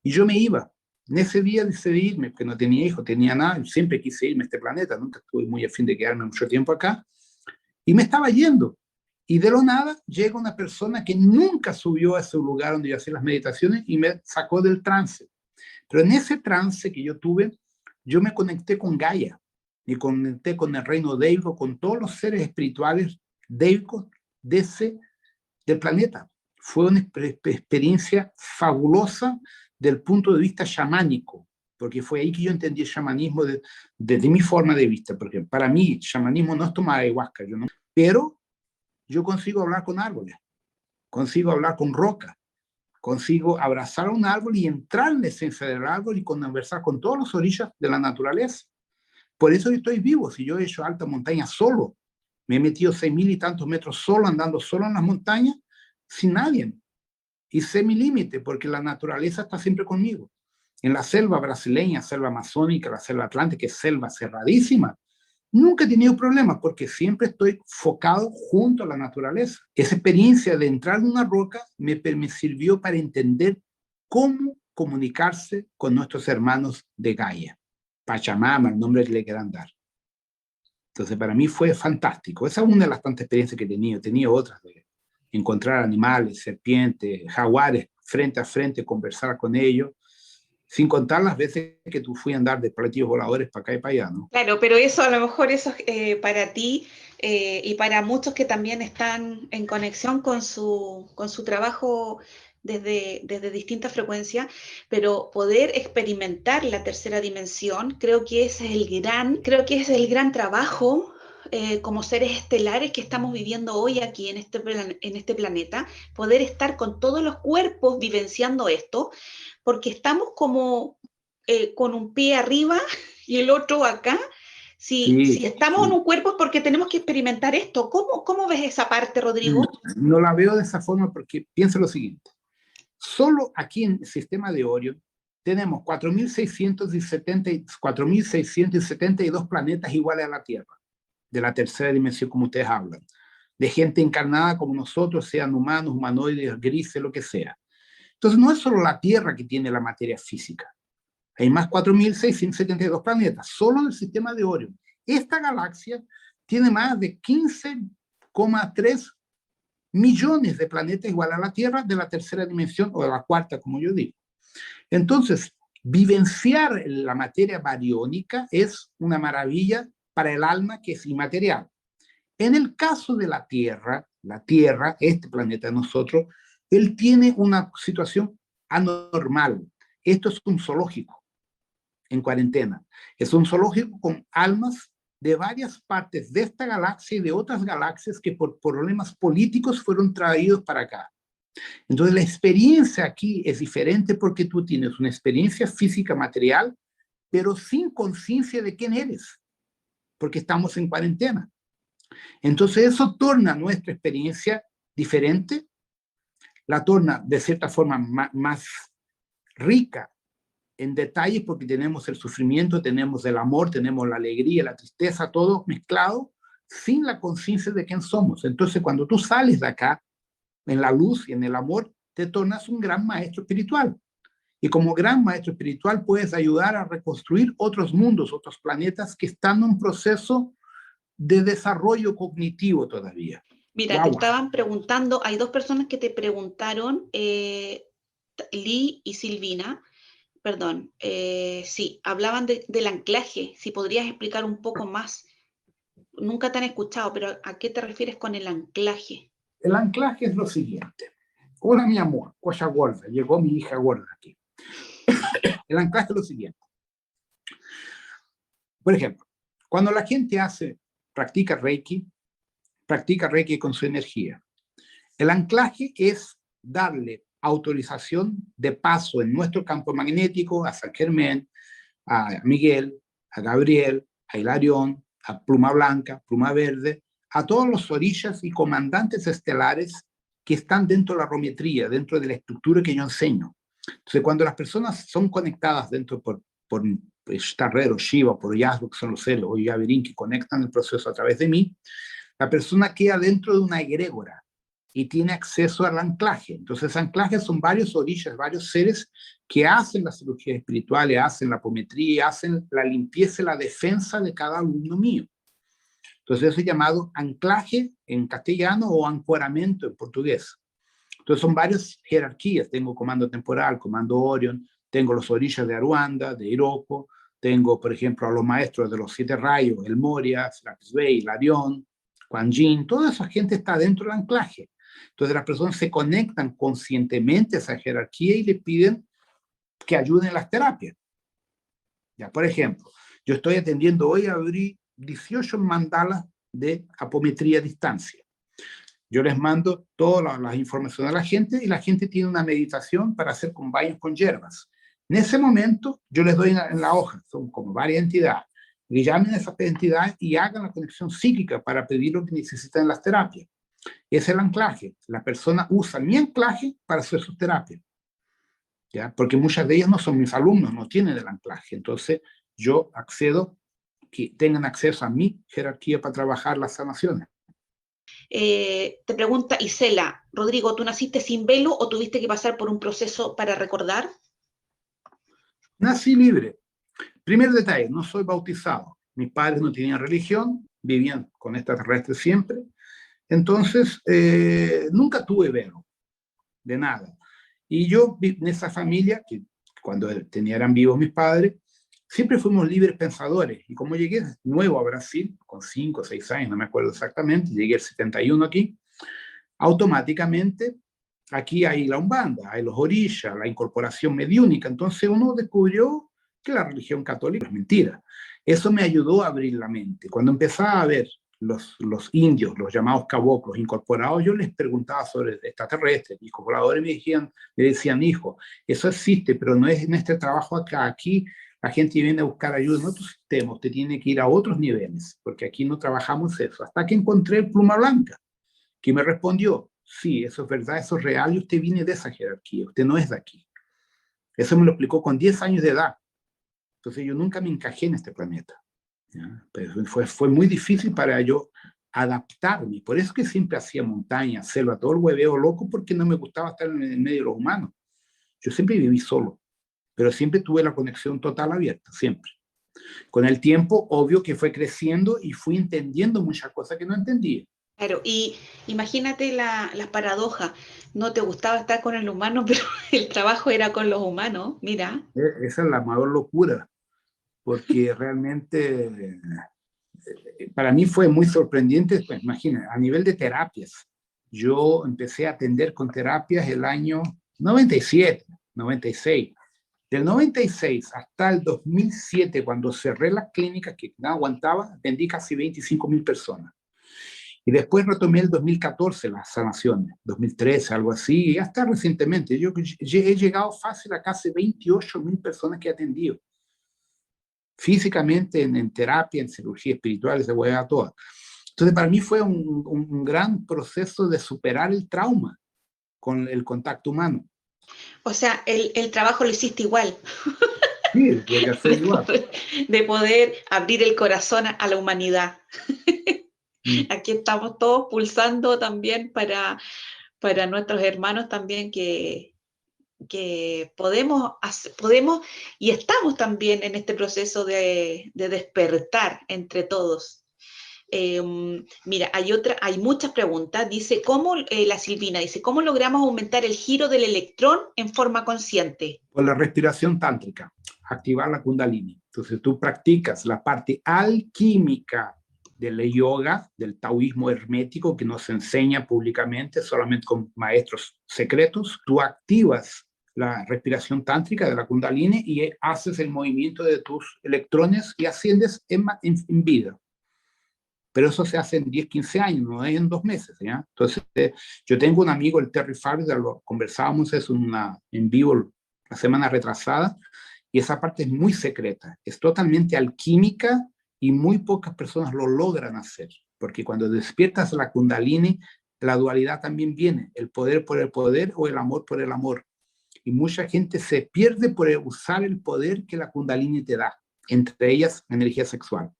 Y yo me iba. En ese día decidí irme, porque no tenía hijos, tenía nada. Siempre quise irme a este planeta, nunca estuve muy a fin de quedarme mucho tiempo acá. Y me estaba yendo. Y de lo nada llega una persona que nunca subió a ese lugar donde yo hacía las meditaciones y me sacó del trance. Pero en ese trance que yo tuve, yo me conecté con Gaia, me conecté con el reino deico, con todos los seres espirituales deicos del planeta. Fue una experiencia fabulosa del punto de vista chamánico, porque fue ahí que yo entendí el chamanismo desde mi forma de vista, porque para mí chamanismo no es tomar ayahuasca, yo no, pero yo consigo hablar con árboles, consigo hablar con rocas, consigo abrazar a un árbol y entrar en la esencia del árbol y conversar con todas las orillas de la naturaleza. Por eso yo estoy vivo. Si yo he hecho alta montaña solo, me he metido 6.000 y tantos metros solo, andando solo en las montañas, sin nadie. Y sé mi límite, porque la naturaleza está siempre conmigo. En la selva brasileña, selva amazónica, la selva atlántica, que es selva cerradísima, nunca he tenido problemas porque siempre estoy focado junto a la naturaleza. Esa experiencia de entrar en una roca me sirvió para entender cómo comunicarse con nuestros hermanos de Gaia. Pachamama, el nombre que le quieran dar. Entonces, para mí fue fantástico. Esa es una de las tantas experiencias que he tenido. He tenido otras de encontrar animales, serpientes, jaguares frente a frente, conversar con ellos, sin contar las veces que tú fui a andar de platillos voladores para acá y para allá, ¿no? Claro, pero eso a lo mejor eso para ti y para muchos que también están en conexión con su trabajo desde distintas frecuencias, pero poder experimentar la tercera dimensión, creo que ese es el gran trabajo como seres estelares que estamos viviendo hoy aquí en este planeta, poder estar con todos los cuerpos vivenciando esto, porque estamos como con un pie arriba y el otro acá. Si estamos en un cuerpo es porque tenemos que experimentar esto. ¿Cómo ves esa parte, Rodrigo? No la veo de esa forma porque pienso lo siguiente. Solo aquí en el sistema de Orión tenemos 4.672 planetas iguales a la Tierra, de la tercera dimensión como ustedes hablan, de gente encarnada como nosotros, sean humanos, humanoides, grises, lo que sea. Entonces no es solo la Tierra que tiene la materia física. Hay más 4.672 planetas, solo en el sistema de Orión. Esta galaxia tiene más de 15,3 millones de planetas igual a la Tierra de la tercera dimensión o de la cuarta, como yo digo. Entonces, vivenciar la materia bariónica es una maravilla para el alma que es inmaterial. En el caso de la Tierra, este planeta de nosotros, él tiene una situación anormal. Esto es un zoológico en cuarentena. Es un zoológico con almas de varias partes de esta galaxia y de otras galaxias que por problemas políticos fueron traídos para acá. Entonces la experiencia aquí es diferente porque tú tienes una experiencia física material, pero sin conciencia de quién eres, porque estamos en cuarentena. Entonces eso torna nuestra experiencia diferente, la torna de cierta forma más rica en detalles porque tenemos el sufrimiento, tenemos el amor, tenemos la alegría, la tristeza, todo mezclado sin la conciencia de quién somos. Entonces cuando tú sales de acá en la luz y en el amor, te tornas un gran maestro espiritual. Y como gran maestro espiritual puedes ayudar a reconstruir otros mundos, otros planetas que están en un proceso de desarrollo cognitivo todavía. Mira, te estaban preguntando, hay dos personas que te preguntaron, Lee y Silvina, perdón, sí, hablaban del anclaje, si podrías explicar un poco más. Nunca te han escuchado, pero ¿a qué te refieres con el anclaje? El anclaje es lo siguiente. Hola, mi amor, cosa gorda, llegó mi hija gorda aquí. El anclaje es lo siguiente. Por ejemplo, cuando la gente practica Reiki con su energía. El anclaje es darle autorización de paso en nuestro campo magnético a San Germán, a Miguel, a Gabriel, a Hilarión, a Pluma Blanca, Pluma Verde, a todos los orillas y comandantes estelares que están dentro de la rometría, dentro de la estructura que yo enseño. Entonces, cuando las personas son conectadas dentro por Starrero, Shiva, por Yasbo, que son los celos, o Yavirín, que conectan el proceso a través de mí, la persona queda dentro de una egrégora y tiene acceso al anclaje. Entonces, anclajes son varios orillas, varios seres que hacen las cirugías espirituales, hacen la apometría, hacen la limpieza y la defensa de cada alumno mío. Entonces, eso es llamado anclaje en castellano o ancoramento en portugués. Entonces, son varias jerarquías. Tengo comando temporal, comando Orion, tengo los orillas de Aruanda, de Iroko, tengo, por ejemplo, a los maestros de los 7 rayos, el Moria, Flaxbei, Larión, Quan Yin, toda esa gente está dentro del anclaje. Entonces, las personas se conectan conscientemente a esa jerarquía y le piden que ayuden en las terapias. Ya, por ejemplo, yo estoy atendiendo hoy a abrir 18 mandalas de apometría a distancia. Yo les mando todas las informaciones a la gente y la gente tiene una meditación para hacer con baños con hierbas. En ese momento, yo les doy en la hoja, son como varias entidades, que llamen a esas entidades y hagan la conexión psíquica para pedir lo que necesitan en las terapias. Es el anclaje. La persona usa mi anclaje para hacer sus terapias, ¿ya? Porque muchas de ellas no son mis alumnos, no tienen el anclaje. Entonces, yo accedo que tengan acceso a mi jerarquía para trabajar las sanaciones. Te pregunta Isela, Rodrigo, ¿tú naciste sin velo o tuviste que pasar por un proceso para recordar? Nací libre. Primer detalle, no soy bautizado. Mis padres no tenían religión, vivían con extraterrestres siempre. Entonces, nunca tuve velo, de nada. Y yo, en esa familia, que cuando eran vivos mis padres, siempre fuimos libres pensadores. Y como llegué nuevo a Brasil, con 5 o 6 años, no me acuerdo exactamente, llegué el 71 aquí, automáticamente aquí hay la Umbanda, hay los orillas, la incorporación mediúnica. Entonces uno descubrió que la religión católica es mentira. Eso me ayudó a abrir la mente. Cuando empezaba a ver los indios, los llamados caboclos incorporados, yo les preguntaba sobre extraterrestres, mis colaboradores me decían, hijo, eso existe, pero no es en este trabajo acá. Aquí la gente viene a buscar ayuda en otros sistemas, usted tiene que ir a otros niveles, porque aquí no trabajamos eso. Hasta que encontré el Pluma Blanca, que me respondió, sí, eso es verdad, eso es real, y usted viene de esa jerarquía, usted no es de aquí. Eso me lo explicó con 10 años de edad. Entonces yo nunca me encajé en este planeta. ¿Ya? Pero fue muy difícil para yo adaptarme. Por eso que siempre hacía montaña, selva, todo el hueveo loco, porque no me gustaba estar en el medio de los humanos. Yo siempre viví solo, pero siempre tuve la conexión total abierta, siempre. Con el tiempo, obvio que fue creciendo y fui entendiendo muchas cosas que no entendía. Claro, y imagínate la paradoja. No te gustaba estar con el humano, pero el trabajo era con los humanos, mira. Esa es la mayor locura, porque realmente para mí fue muy sorprendente. Pues, imagina, a nivel de terapias, yo empecé a atender con terapias el año 97, 96. Del 96 hasta el 2007, cuando cerré las clínicas que no aguantaba, atendí casi 25.000 personas. Y después retomé el 2014 las sanaciones, 2013, algo así, y hasta recientemente. Yo he llegado fácil a casi 28.000 personas que he atendido. Físicamente, en terapia, en cirugía espiritual, se hueá toda. Entonces, para mí fue un gran proceso de superar el trauma con el contacto humano. O sea, el trabajo lo hiciste igual. Sí, lo que hacer igual. De poder abrir el corazón a la humanidad. Aquí estamos todos pulsando también para nuestros hermanos también que podemos y estamos también en este proceso de despertar entre todos. Mira, hay muchas preguntas. Dice, la Silvina dice, ¿cómo logramos aumentar el giro del electrón en forma consciente? Con la respiración tántrica, activar la kundalini. Entonces tú practicas la parte alquímica del yoga, del taoísmo hermético que nos enseña públicamente, solamente con maestros secretos. Tú activas la respiración tántrica de la kundalini y haces el movimiento de tus electrones y asciendes en vida. Pero eso se hace en 10, 15 años, no es en 2 meses, ¿ya? Entonces, yo tengo un amigo, el Terry Farris, conversábamos eso en vivo la semana retrasada, y esa parte es muy secreta, es totalmente alquímica y muy pocas personas lo logran hacer, porque cuando despiertas la Kundalini, la dualidad también viene, el poder por el poder o el amor por el amor. Y mucha gente se pierde por usar el poder que la Kundalini te da, entre ellas energía sexual.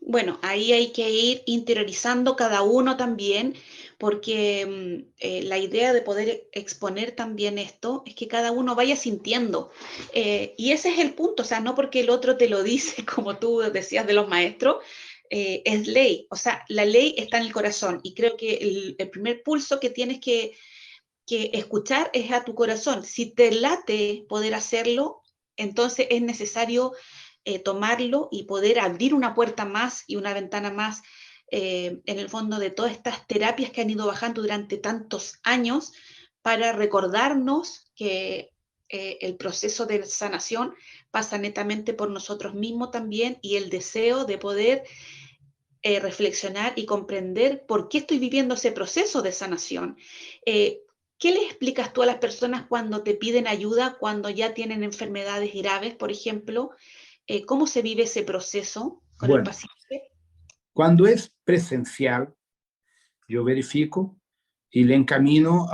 Bueno, ahí hay que ir interiorizando cada uno también, porque la idea de poder exponer también esto es que cada uno vaya sintiendo. Y ese es el punto, o sea, no porque el otro te lo dice, como tú decías de los maestros, es ley. O sea, la ley está en el corazón y creo que el primer pulso que tienes que escuchar es a tu corazón. Si te late poder hacerlo, entonces es necesario tomarlo y poder abrir una puerta más y una ventana más, en el fondo, de todas estas terapias que han ido bajando durante tantos años para recordarnos que el proceso de sanación pasa netamente por nosotros mismos también y el deseo de poder reflexionar y comprender por qué estoy viviendo ese proceso de sanación. ¿Qué le explicas tú a las personas cuando te piden ayuda, cuando ya tienen enfermedades graves, por ejemplo? ¿Cómo se vive ese proceso con el Bueno, paciente? cuando es presencial, yo verifico y le encamino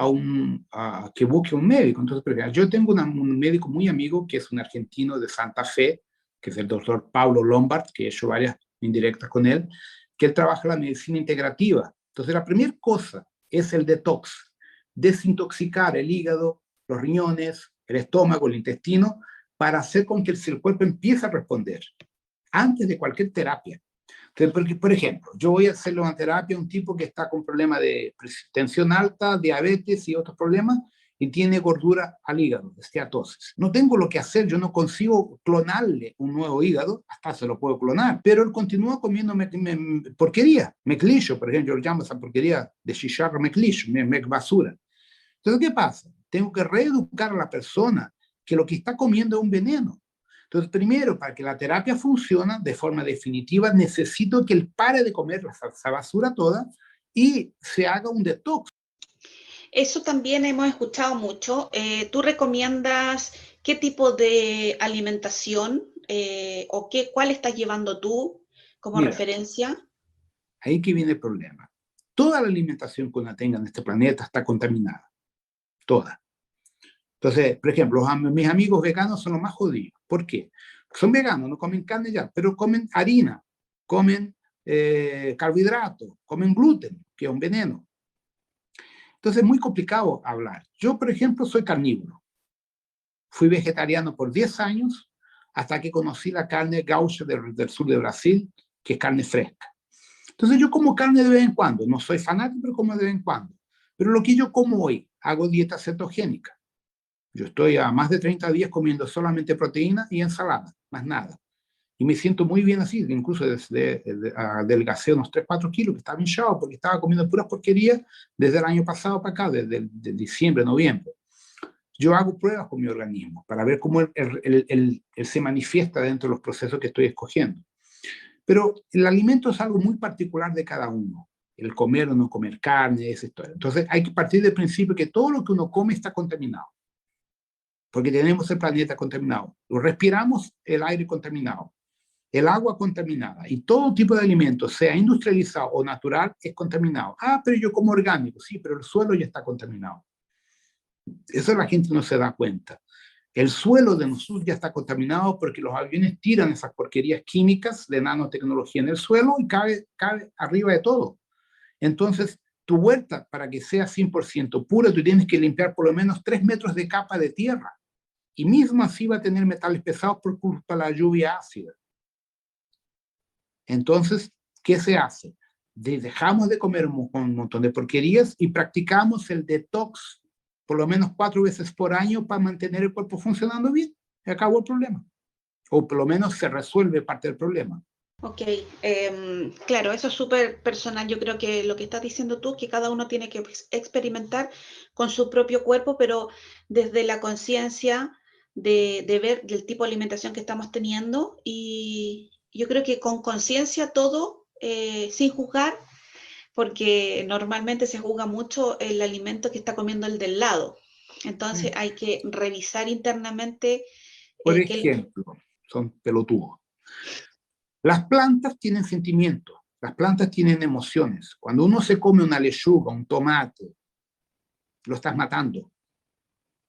a que busque un médico. Entonces, por ejemplo, yo tengo un médico muy amigo que es un argentino de Santa Fe, que es el doctor Paulo Lombard, que he hecho varias indirectas con él, que él trabaja la medicina integrativa. Entonces, la primera cosa es el detox, desintoxicar el hígado, los riñones, el estómago, el intestino, para hacer con que el cuerpo empiece a responder antes de cualquier terapia. Entonces, porque, por ejemplo, yo voy a hacerle una terapia a un tipo que está con problemas de tensión alta, diabetes y otros problemas, y tiene gordura al hígado, esteatosis. No tengo lo que hacer, yo no consigo clonarle un nuevo hígado, hasta se lo puedo clonar, pero él continúa comiendo porquería, meclillo, por ejemplo, yo lo llamo esa porquería de chicharra meclillo, basura. Entonces, ¿qué pasa? Tengo que reeducar a la persona que lo que está comiendo es un veneno. Entonces, primero, para que la terapia funcione de forma definitiva, necesito que él pare de comer esa basura toda y se haga un detox. Eso también hemos escuchado mucho. ¿Tú recomiendas qué tipo de alimentación o cuál estás llevando tú como Mira, referencia? ahí que viene el problema. Toda la alimentación que uno tenga en este planeta está contaminada. Toda. Entonces, por ejemplo, mis amigos veganos son los más jodidos. ¿Por qué? Porque son veganos, no comen carne ya, pero comen harina, comen carbohidratos, comen gluten, que es un veneno. Entonces es muy complicado hablar. Yo, por ejemplo, soy carnívoro. Fui vegetariano por 10 años hasta que conocí la carne gaúcha del sur de Brasil, que es carne fresca. Entonces yo como carne de vez en cuando. No soy fanático, pero como de vez en cuando. Pero lo que yo como hoy, hago dieta cetogénica. Yo estoy a más de 30 días comiendo solamente proteína y ensalada, más nada. Y me siento muy bien así, incluso adelgacé unos 3, 4 kilos, que estaba hinchado porque estaba comiendo puras porquerías desde el año pasado para acá, desde diciembre, noviembre. Yo hago pruebas con mi organismo para ver cómo él se manifiesta dentro de los procesos que estoy escogiendo. Pero el alimento es algo muy particular de cada uno. El comer o no comer carne, esa historia. Entonces hay que partir del principio que todo lo que uno come está contaminado. Porque tenemos el planeta contaminado. Respiramos el aire contaminado, el agua contaminada y todo tipo de alimento, sea industrializado o natural, es contaminado. Ah, pero yo como orgánico, sí, pero el suelo ya está contaminado. Eso la gente no se da cuenta. El suelo de nosotros ya está contaminado porque los aviones tiran esas porquerías químicas de nanotecnología en el suelo y cabe arriba de todo. Entonces, tu huerta, para que sea 100% pura, tú tienes que limpiar por lo menos 3 metros de capa de tierra. Y mismo así va a tener metales pesados por culpa de la lluvia ácida. Entonces, ¿qué se hace? Dejamos de comer un montón de porquerías y practicamos el detox por lo menos 4 veces por año para mantener el cuerpo funcionando bien. Y acabó el problema. O por lo menos se resuelve parte del problema. Ok, claro, eso es súper personal. Yo creo que lo que estás diciendo tú es que cada uno tiene que experimentar con su propio cuerpo, pero desde la conciencia de ver el tipo de alimentación que estamos teniendo. Y yo creo que con conciencia todo, sin juzgar, porque normalmente se juzga mucho el alimento que está comiendo el del lado. Entonces hay que revisar internamente Por qué es lo que... ejemplo, son pelotudos. Las plantas tienen sentimiento. Las plantas tienen emociones. Cuando uno se come una lechuga, un tomate, lo estás matando.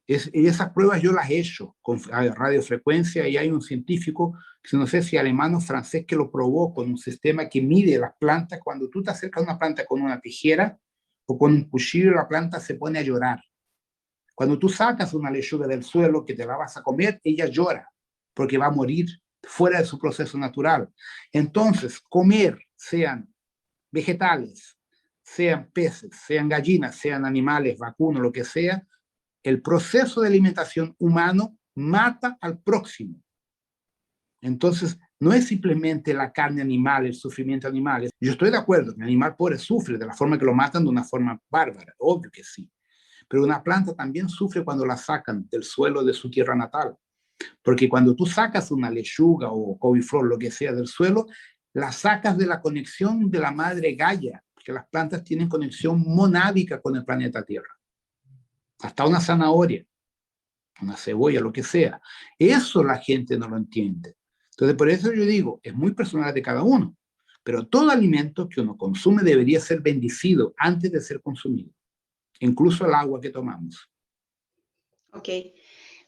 Y esas pruebas yo las he hecho con radiofrecuencia, y hay un científico, no sé si alemán o francés, que lo probó con un sistema que mide las plantas. Cuando tú te acercas a una planta con una tijera o con un cuchillo, la planta se pone a llorar. Cuando tú sacas una lechuga del suelo que te la vas a comer, ella llora porque va a morir fuera de su proceso natural. Entonces, comer, sean vegetales, sean peces, sean gallinas, sean animales, vacunos, lo que sea, el proceso de alimentación humano mata al próximo. Entonces, no es simplemente la carne animal, el sufrimiento animal. Yo estoy de acuerdo que el animal pobre sufre de la forma que lo matan, de una forma bárbara, obvio que sí. Pero una planta también sufre cuando la sacan del suelo de su tierra natal. Porque cuando tú sacas una lechuga o couve-flor, lo que sea, del suelo, la sacas de la conexión de la madre Gaia, porque las plantas tienen conexión monádica con el planeta Tierra. Hasta una zanahoria, una cebolla, lo que sea. Eso la gente no lo entiende. Entonces, por eso yo digo, es muy personal de cada uno, pero todo alimento que uno consume debería ser bendecido antes de ser consumido, incluso el agua que tomamos. Ok,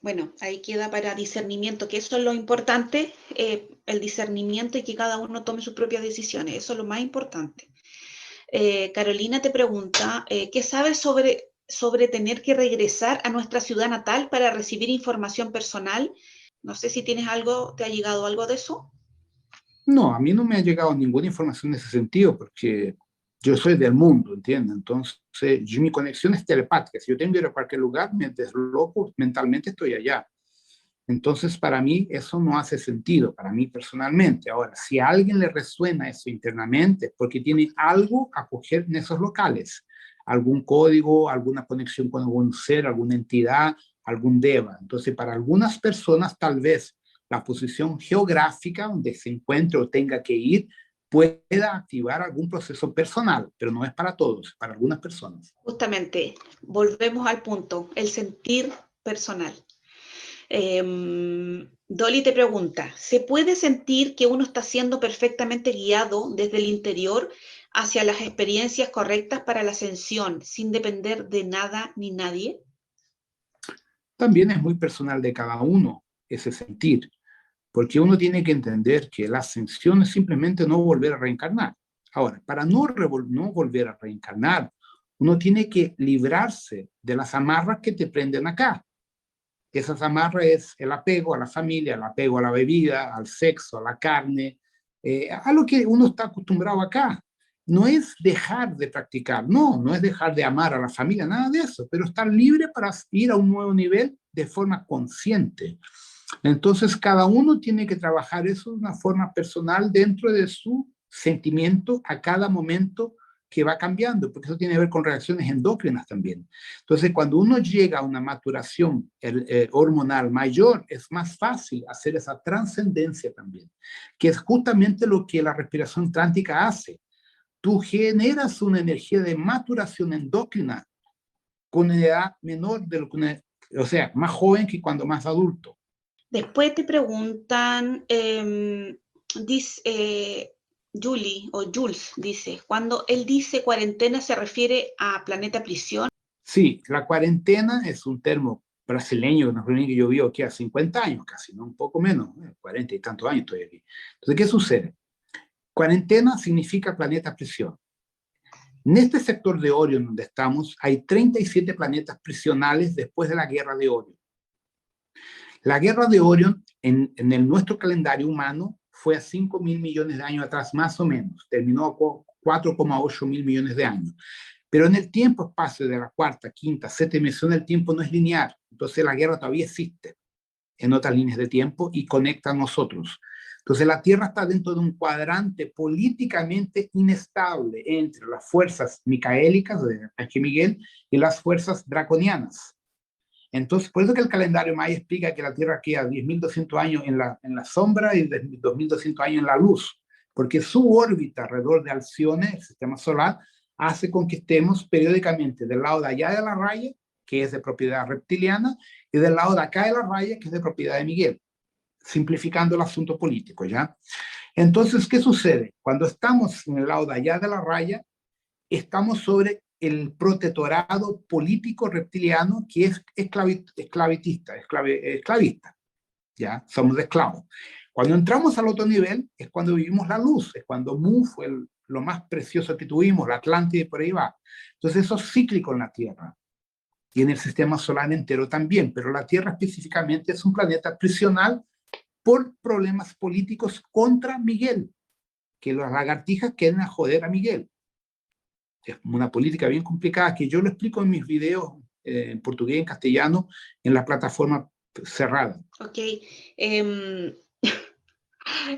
bueno, ahí queda para discernimiento, que eso es lo importante, el discernimiento y que cada uno tome sus propias decisiones, eso es lo más importante. Carolina te pregunta, ¿qué sabes sobre tener que regresar a nuestra ciudad natal para recibir información personal? No sé si tienes algo, ¿te ha llegado algo de eso? No, a mí no me ha llegado ninguna información en ese sentido, porque yo soy del mundo, ¿entiendes? Entonces, mi conexión es telepática. Si yo tengo que ir a cualquier lugar, me desloco, mentalmente estoy allá. Entonces, para mí eso no hace sentido, para mí personalmente. Ahora, si a alguien le resuena eso internamente, porque tiene algo a coger en esos locales, algún código, alguna conexión con algún ser, alguna entidad, algún deva. Entonces, para algunas personas, tal vez la posición geográfica donde se encuentre o tenga que ir pueda activar algún proceso personal, pero no es para todos, para algunas personas. Justamente, volvemos al punto, el sentir personal. Dolly te pregunta, ¿se puede sentir que uno está siendo perfectamente guiado desde el interior hacia las experiencias correctas para la ascensión sin depender de nada ni nadie? También es muy personal de cada uno ese sentir, porque uno tiene que entender que la ascensión es simplemente no volver a reencarnar. Ahora, para no volver a reencarnar, uno tiene que librarse de las amarras que te prenden acá. Esas amarras es el apego a la familia, el apego a la bebida, al sexo, a la carne, a lo que uno está acostumbrado acá. No es dejar de practicar, no es dejar de amar a la familia, nada de eso, pero estar libre para ir a un nuevo nivel de forma consciente. Entonces, cada uno tiene que trabajar eso de una forma personal dentro de su sentimiento a cada momento que va cambiando, porque eso tiene que ver con reacciones endócrinas también. Entonces, cuando uno llega a una maturación hormonal mayor, es más fácil hacer esa trascendencia también, que es justamente lo que la respiración trántica hace. Tú generas una energía de maturación endócrina con una edad menor de lo que o sea, más joven que cuando más adulto. Después te preguntan, dice, Julie o Jules dice, cuando él dice cuarentena se refiere a planeta prisión. Sí, la cuarentena es un término brasileño, una reunión que yo vivo aquí hace 50 años casi, ¿no? Un poco menos, 40 y tantos años estoy aquí. Entonces, ¿qué sucede? Cuarentena significa planeta prisión. En este sector de Orión donde estamos, hay 37 planetas prisionales después de la guerra de Orión. La guerra de Orión en nuestro calendario humano fue a 5.000 millones de años atrás, más o menos. Terminó a 4,8 mil millones de años. Pero en el tiempo-espacio de la cuarta, quinta, séptima dimensión, el tiempo no es lineal. Entonces la guerra todavía existe en otras líneas de tiempo y conecta a nosotros. Entonces la Tierra está dentro de un cuadrante políticamente inestable entre las fuerzas micaélicas de Arcángel Miguel y las fuerzas draconianas. Entonces, por eso que el calendario maya explica que la Tierra queda 10.200 años en la sombra y 2.200 años en la luz, porque su órbita alrededor de Alcione, el sistema solar, hace con que estemos periódicamente del lado de allá de la raya, que es de propiedad reptiliana, y del lado de acá de la raya, que es de propiedad de Miguel, simplificando el asunto político, ¿ya? Entonces, ¿qué sucede? Cuando estamos en el lado de allá de la raya, estamos sobre el protectorado político reptiliano que es esclavista, ¿ya? Somos esclavos. Cuando entramos al otro nivel es cuando vivimos la luz, es cuando Mu fue lo más precioso que tuvimos, la Atlántida y por ahí va. Entonces eso es cíclico en la Tierra y en el sistema solar entero también, pero la Tierra específicamente es un planeta prisional por problemas políticos contra Miguel, que las lagartijas quieren a joder a Miguel. Es una política bien complicada que yo lo explico en mis videos en portugués y en castellano en la plataforma cerrada. Ok.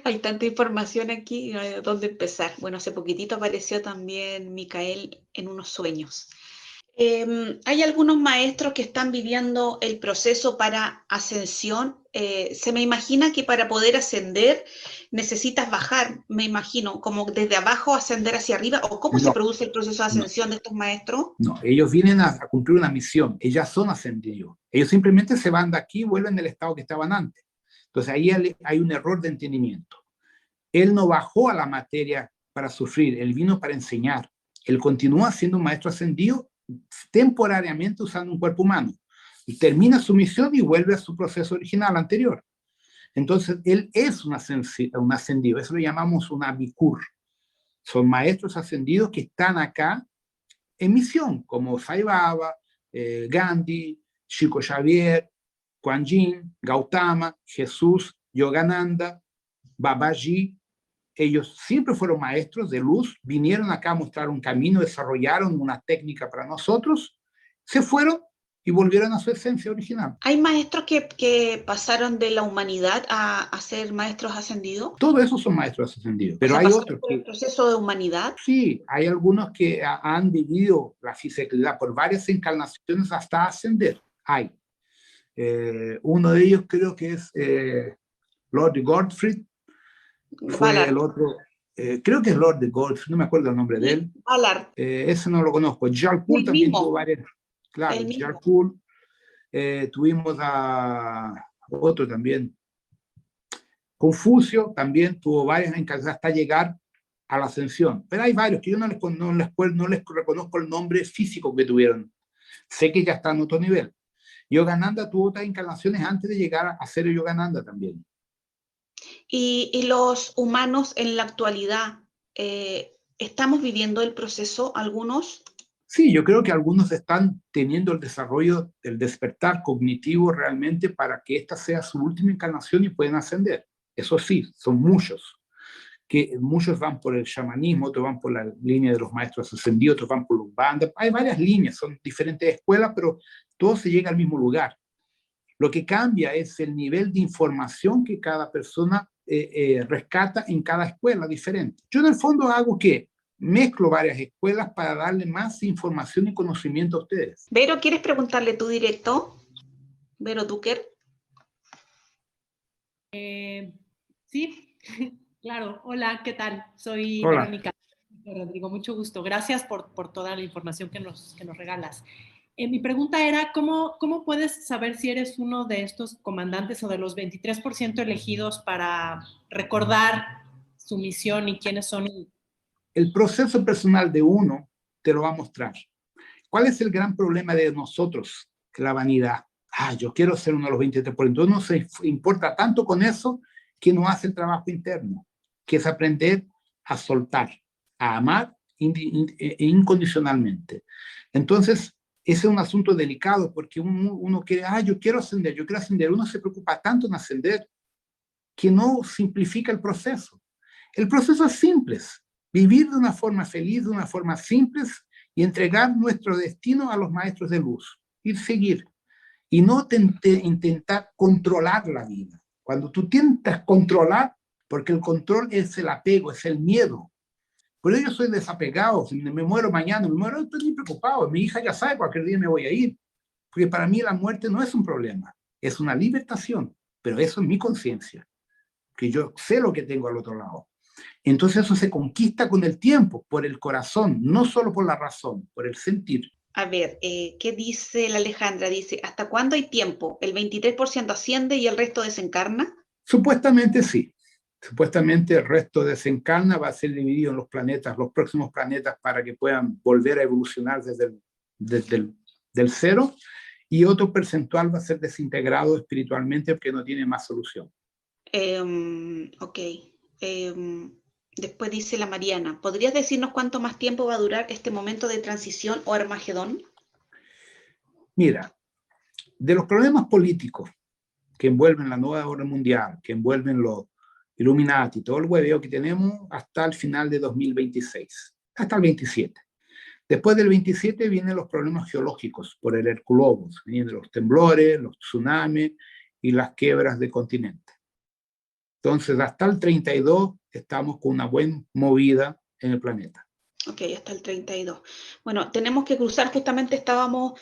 Hay tanta información aquí, ¿dónde empezar? Bueno, hace poquitito apareció también Micael en unos sueños. Hay algunos maestros que están viviendo el proceso para ascensión. Se me imagina que para poder ascender necesitas bajar, me imagino, como desde abajo ascender hacia arriba, o cómo se produce el proceso de ascensión de estos maestros. No, ellos vienen a cumplir una misión, ellos son ascendidos. Ellos simplemente se van de aquí y vuelven al estado que estaban antes. Entonces ahí hay un error de entendimiento. Él no bajó a la materia para sufrir, él vino para enseñar. Él continúa siendo un maestro ascendido temporariamente usando un cuerpo humano. Y termina su misión y vuelve a su proceso original anterior. Entonces, él es un ascendido, eso lo llamamos un abikur. Son maestros ascendidos que están acá en misión, como Sai Baba, Gandhi, Chico Xavier, Kuan Yin, Gautama, Jesús, Yogananda, Babaji. Ellos siempre fueron maestros de luz, vinieron acá a mostrar un camino, desarrollaron una técnica para nosotros, se fueron y volvieron a su esencia original. ¿Hay maestros que pasaron de la humanidad a ser maestros ascendidos? Todos esos son maestros ascendidos, pero hay otros por el proceso de humanidad. Sí, hay algunos que han vivido la fisicalidad por varias encarnaciones hasta ascender. Hay. Uno de ellos creo que es Lord Godfrey, fue Ballard. el otro, creo que es Lord de Godfrey, no me acuerdo el nombre de él. Ballard. Ese no lo conozco. Jarpul también tuvo varias. Claro, Jarpul. Tuvimos a otro también. Confucio también tuvo varias encarnaciones hasta llegar a la ascensión. Pero hay varios que yo no les reconozco el nombre físico que tuvieron. Sé que ya están en otro nivel. Yogananda tuvo otras encarnaciones antes de llegar a ser Yogananda también. ¿Y los humanos en la actualidad, estamos viviendo el proceso, algunos? Sí, yo creo que algunos están teniendo el desarrollo, el despertar cognitivo realmente para que esta sea su última encarnación y puedan ascender. Eso sí, son muchos. Que muchos van por el chamanismo, otros van por la línea de los maestros ascendidos, otros van por los bandas. Hay varias líneas, son diferentes escuelas, pero todo se llega al mismo lugar. Lo que cambia es el nivel de información que cada persona rescata en cada escuela diferente. Yo en el fondo hago que mezclo varias escuelas para darle más información y conocimiento a ustedes. Vero, ¿quieres preguntarle tú directo? Vero Ducker. Sí, claro. Hola, ¿qué tal? Soy Hola. Verónica Rodrigo, mucho gusto. Gracias por toda la información que nos regalas. Mi pregunta era, ¿cómo puedes saber si eres uno de estos comandantes o de los 23% elegidos para recordar su misión y quiénes son? El proceso personal de uno te lo va a mostrar. ¿Cuál es el gran problema de nosotros? La vanidad. Yo quiero ser uno de los 23%. Uno se importa tanto con eso que no hace el trabajo interno, que es aprender a soltar, a amar incondicionalmente. Entonces, ese es un asunto delicado porque uno quiere, yo quiero ascender. Uno se preocupa tanto en ascender que no simplifica el proceso. El proceso es simple. Vivir de una forma feliz, de una forma simple y entregar nuestro destino a los maestros de luz y seguir. Y no intentar controlar la vida. Cuando tú intentas controlar, porque el control es el apego, es el miedo. Por ello yo soy desapegado. Si me muero mañana, estoy ni preocupado. Mi hija ya sabe, cualquier día me voy a ir. Porque para mí la muerte no es un problema, es una libertación. Pero eso es mi conciencia, que yo sé lo que tengo al otro lado. Entonces eso se conquista con el tiempo, por el corazón, no solo por la razón, por el sentir. A ver, ¿qué dice la Alejandra? Dice, ¿hasta cuándo hay tiempo? ¿El 23% asciende y el resto desencarna? Supuestamente sí. Supuestamente el resto desencarna, va a ser dividido en los planetas, los próximos planetas, para que puedan volver a evolucionar del cero, y otro percentual va a ser desintegrado espiritualmente porque no tiene más solución. Ok. Después dice la Mariana, ¿podrías decirnos cuánto más tiempo va a durar este momento de transición o Armagedón? Mira, de los problemas políticos que envuelven la nueva orden mundial, que envuelven los Illuminati, todo el hueveo que tenemos hasta el final de 2026, hasta el 27. Después del 27 vienen los problemas geológicos por el Herculobos, vienen los temblores, los tsunamis y las quiebras de continente. Entonces, hasta el 32 estamos con una buena movida en el planeta. Ok, hasta el 32. Bueno, tenemos que cruzar, justamente estábamos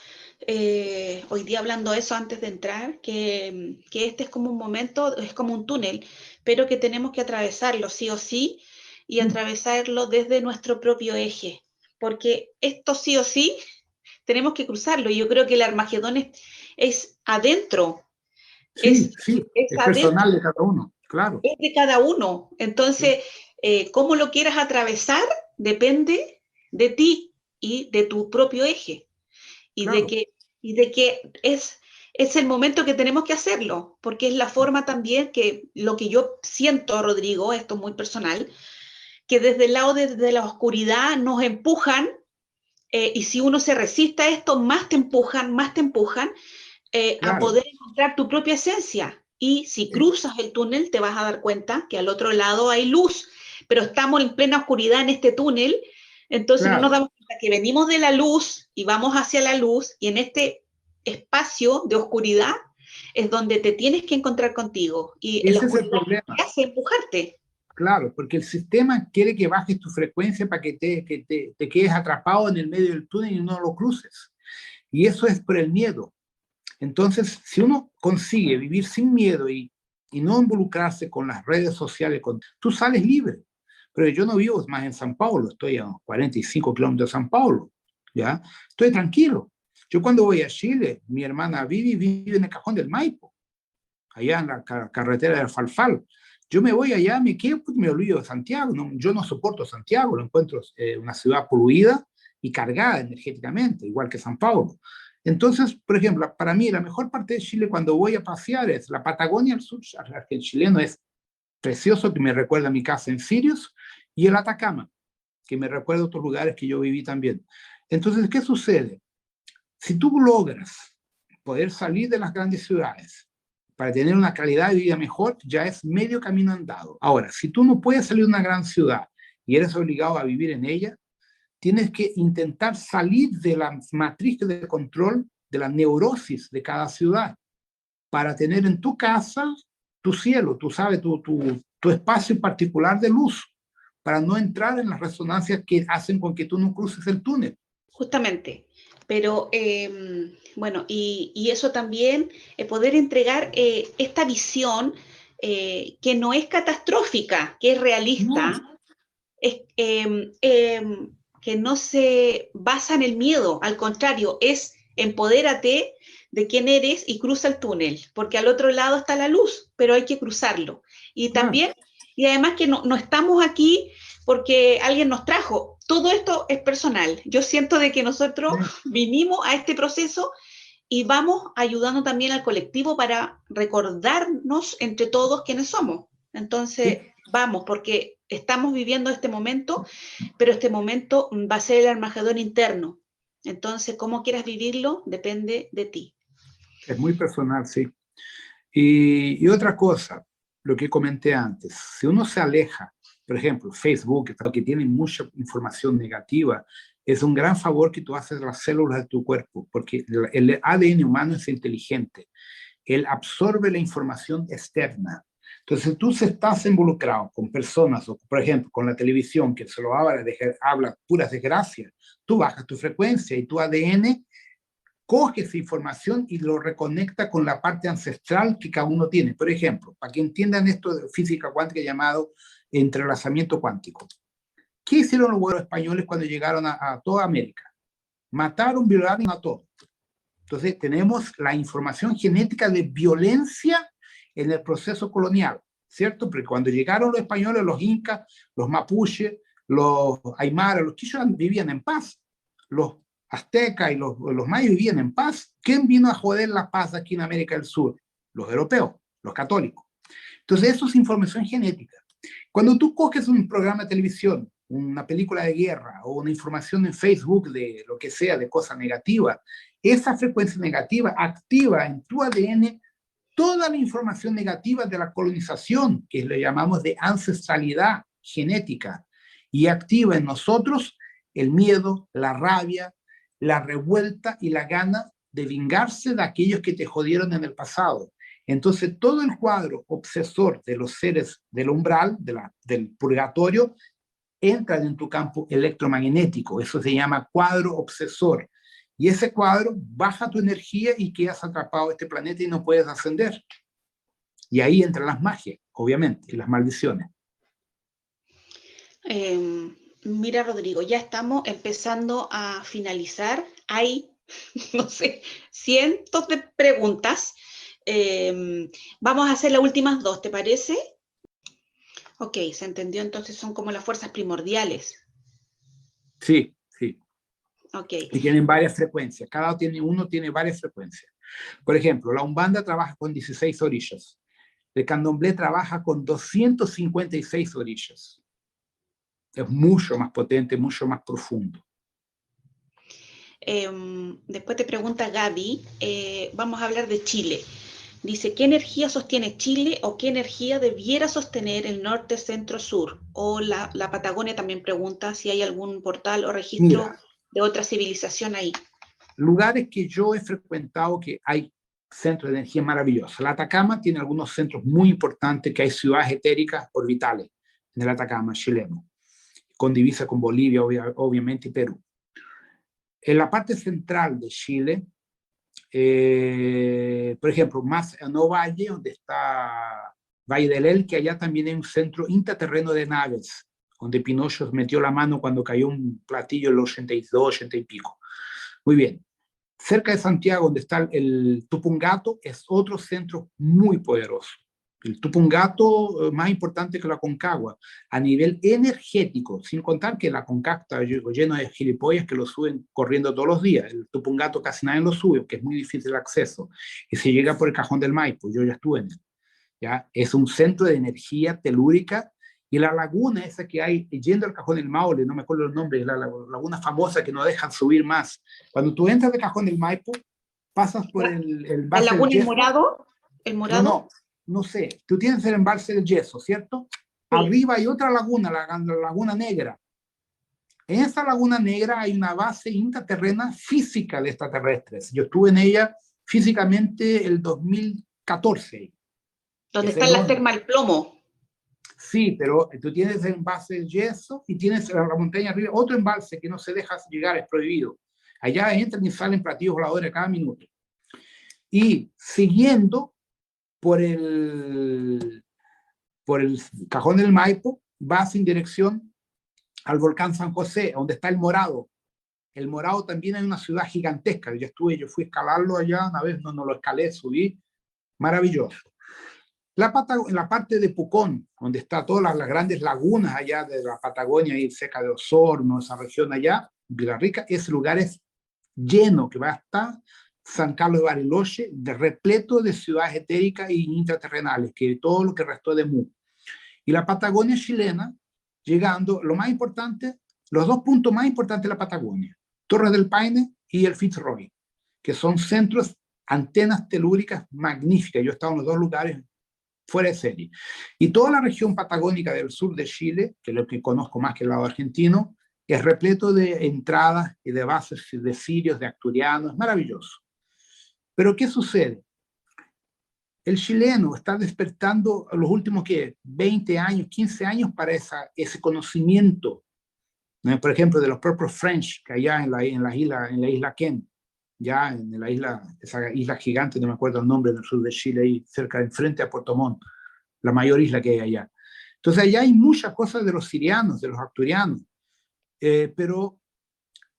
hoy día hablando de eso antes de entrar, que este es como un momento, es como un túnel, pero que tenemos que atravesarlo sí o sí, y atravesarlo desde nuestro propio eje, porque esto sí o sí tenemos que cruzarlo, y yo creo que el Armagedón es adentro. Sí, es adentro, personal de cada uno, claro. es de cada uno. Entonces, cómo lo quieras atravesar depende de ti y de tu propio eje. Y, claro, de que es el momento que tenemos que hacerlo, porque es la forma también que lo que yo siento, Rodrigo, esto es muy personal, que desde el lado de la oscuridad nos empujan, y si uno se resiste a esto, más te empujan a claro. poder encontrar tu propia esencia. Y si cruzas el túnel, te vas a dar cuenta que al otro lado hay luz, pero estamos en plena oscuridad en este túnel, entonces Claro. no nos damos cuenta que venimos de la luz y vamos hacia la luz, y en este espacio de oscuridad es donde te tienes que encontrar contigo. Y la Ese es el oscuridad problema. te hace empujarte. Claro, porque el sistema quiere que bajes tu frecuencia para que te quedes atrapado en el medio del túnel y no lo cruces. Y eso es por el miedo. Entonces, si uno consigue vivir sin miedo y no involucrarse con las redes sociales, tú sales libre. Pero yo no vivo más en San Paulo, estoy a 45 kilómetros de San Paulo, ¿ya? Estoy tranquilo. Yo cuando voy a Chile, mi hermana Vivi vive en el Cajón del Maipo, allá en la carretera del Falfal. Yo me voy allá, me quedo, pues me olvido de Santiago. No, yo no soporto Santiago, lo encuentro una ciudad poluida y cargada energéticamente, igual que San Paulo. Entonces, por ejemplo, para mí la mejor parte de Chile cuando voy a pasear es la Patagonia al sur, que el chileno es precioso, que me recuerda a mi casa en Sirius, y el Atacama, que me recuerda a otros lugares que yo viví también. Entonces, ¿qué sucede? Si tú logras poder salir de las grandes ciudades para tener una calidad de vida mejor, ya es medio camino andado. Ahora, si tú no puedes salir de una gran ciudad y eres obligado a vivir en ella, tienes que intentar salir de la matriz de control, de la neurosis de cada ciudad, para tener en tu casa tu cielo, tú sabes, tu espacio particular de luz, para no entrar en las resonancias que hacen con que tú no cruces el túnel. Justamente. Pero bueno, y eso también, poder entregar esta visión que no es catastrófica, que es realista, No. es, que no se basa en el miedo, al contrario, es empodérate de quién eres y cruza el túnel, porque al otro lado está la luz, pero hay que cruzarlo. Y también, y además que no estamos aquí porque alguien nos trajo. Todo esto es personal. Yo siento de que nosotros vinimos a este proceso y vamos ayudando también al colectivo para recordarnos entre todos quiénes somos. Entonces, vamos, porque estamos viviendo este momento, pero este momento va a ser el Armagedón interno. Entonces, cómo quieras vivirlo depende de ti. Es muy personal, sí. Y otra cosa, lo que comenté antes, si uno se aleja, por ejemplo, Facebook, que tiene mucha información negativa, es un gran favor que tú haces a las células de tu cuerpo, porque el ADN humano es inteligente. Él absorbe la información externa. Entonces, tú si estás involucrado con personas, o por ejemplo, con la televisión, que solo habla puras desgracias, tú bajas tu frecuencia y tu ADN coge esa información y lo reconecta con la parte ancestral que cada uno tiene. Por ejemplo, para que entiendan esto de física cuántica llamado entrelazamiento cuántico. ¿Qué hicieron los güeros españoles cuando llegaron a toda América? Mataron, violaron a todos. Entonces tenemos la información genética de violencia en el proceso colonial. ¿cierto? Porque cuando llegaron los españoles, los incas, los mapuches, los aymaras, los quichuas vivían en paz. Los aztecas y los mayas vivían en paz. ¿Quién vino a joder la paz aquí en América del Sur? Los europeos, los católicos. Entonces, eso es información genética. Cuando tú coges un programa de televisión, una película de guerra o una información en Facebook de lo que sea, de cosas negativas, esa frecuencia negativa activa en tu ADN toda la información negativa de la colonización, que le llamamos de ancestralidad genética, y activa en nosotros el miedo, la rabia, la revuelta y la gana de vengarse de aquellos que te jodieron en el pasado. Entonces, todo el cuadro obsesor de los seres del umbral, del purgatorio, entra en tu campo electromagnético. Eso se llama cuadro obsesor. Y ese cuadro baja tu energía y quedas atrapado en este planeta y no puedes ascender. Y ahí entran las magias, obviamente, y las maldiciones. Mira, Rodrigo, ya estamos empezando a finalizar. Hay, no sé, cientos de preguntas. Vamos a hacer las últimas dos, ¿te parece? Ok, se entendió, entonces son como las fuerzas primordiales. Sí, sí. Okay. Y tienen varias frecuencias. Uno tiene varias frecuencias. Por ejemplo, la Umbanda trabaja con 16 orillas. El Candomblé trabaja con 256 orillas. Es mucho más potente, mucho más profundo. Después te pregunta Gaby, vamos a hablar de Chile. Dice, ¿qué energía sostiene Chile o qué energía debiera sostener el norte, centro, sur? O la Patagonia también pregunta si hay algún portal o registro de otra civilización ahí. Lugares que yo he frecuentado que hay centros de energía maravillosos. La Atacama tiene algunos centros muy importantes, que hay ciudades etéricas orbitales en el Atacama chileno, con divisa con Bolivia, obviamente, y Perú. En la parte central de Chile, por ejemplo, más en Ovalle, donde está Valle del Elqui, allá también hay un centro intraterreno de naves, donde Pinocho metió la mano cuando cayó un platillo en los 82, 80 y pico. Muy bien. Cerca de Santiago, donde está el Tupungato, es otro centro muy poderoso. El Tupungato más importante que la Concagua, a nivel energético, sin contar que la Concagua está lleno de gilipollas que lo suben corriendo todos los días. El Tupungato casi nadie lo sube, porque es muy difícil el acceso. Y se llega por el Cajón del Maipo, yo ya estuve en él. ¿Ya? Es un centro de energía telúrica, y la laguna esa que hay, yendo al Cajón del Maule, no me acuerdo el nombre, la laguna famosa que no dejan subir más. Cuando tú entras del Cajón del Maipo, pasas por el ¿La laguna del Morado? ¿El Morado? No sé. Tú tienes el embalse del Yeso, ¿cierto? Sí. Arriba hay otra laguna, la Laguna Negra. En esa Laguna Negra hay una base intraterrena física de extraterrestres. Yo estuve en ella físicamente el 2014. ¿Dónde están las termas del plomo? Sí, pero tú tienes el embalse del Yeso y tienes la montaña arriba, otro embalse que no se deja llegar, es prohibido. Allá entran y salen platillos voladores cada minuto. Y siguiendo por el Cajón del Maipo, vas en dirección al volcán San José, donde está el Morado. El Morado también hay una ciudad gigantesca. Yo fui a escalarlo allá una vez, no lo escalé, subí, maravilloso. En la parte de Pucón, donde están todas las grandes lagunas allá de la Patagonia, ahí cerca de Osorno, esa región allá, Villarrica, ese lugar es lleno, que va a estar San Carlos de Bariloche, repleto de ciudades etéricas e intraterrenales, que todo lo que restó de Mu. Y la Patagonia chilena, llegando, lo más importante, los dos puntos más importantes de la Patagonia, Torres del Paine y el Fitzroy, que son centros, antenas telúricas magníficas. Yo he estado en los dos lugares fuera de serie. Y toda la región patagónica del sur de Chile, que es lo que conozco más que el lado argentino, es repleto de entradas y de bases de sirios, de acturianos, es maravilloso. Pero ¿qué sucede? El chileno está despertando los últimos 20 años, 15 años para ese conocimiento, ¿no? Por ejemplo, de los Purple French, que allá en la isla Ken, ya en la isla, esa isla gigante, no me acuerdo el nombre, en el sur de Chile, ahí cerca, enfrente a Puerto Montt, la mayor isla que hay allá. Entonces allá hay muchas cosas de los sirianos, de los acturianos, pero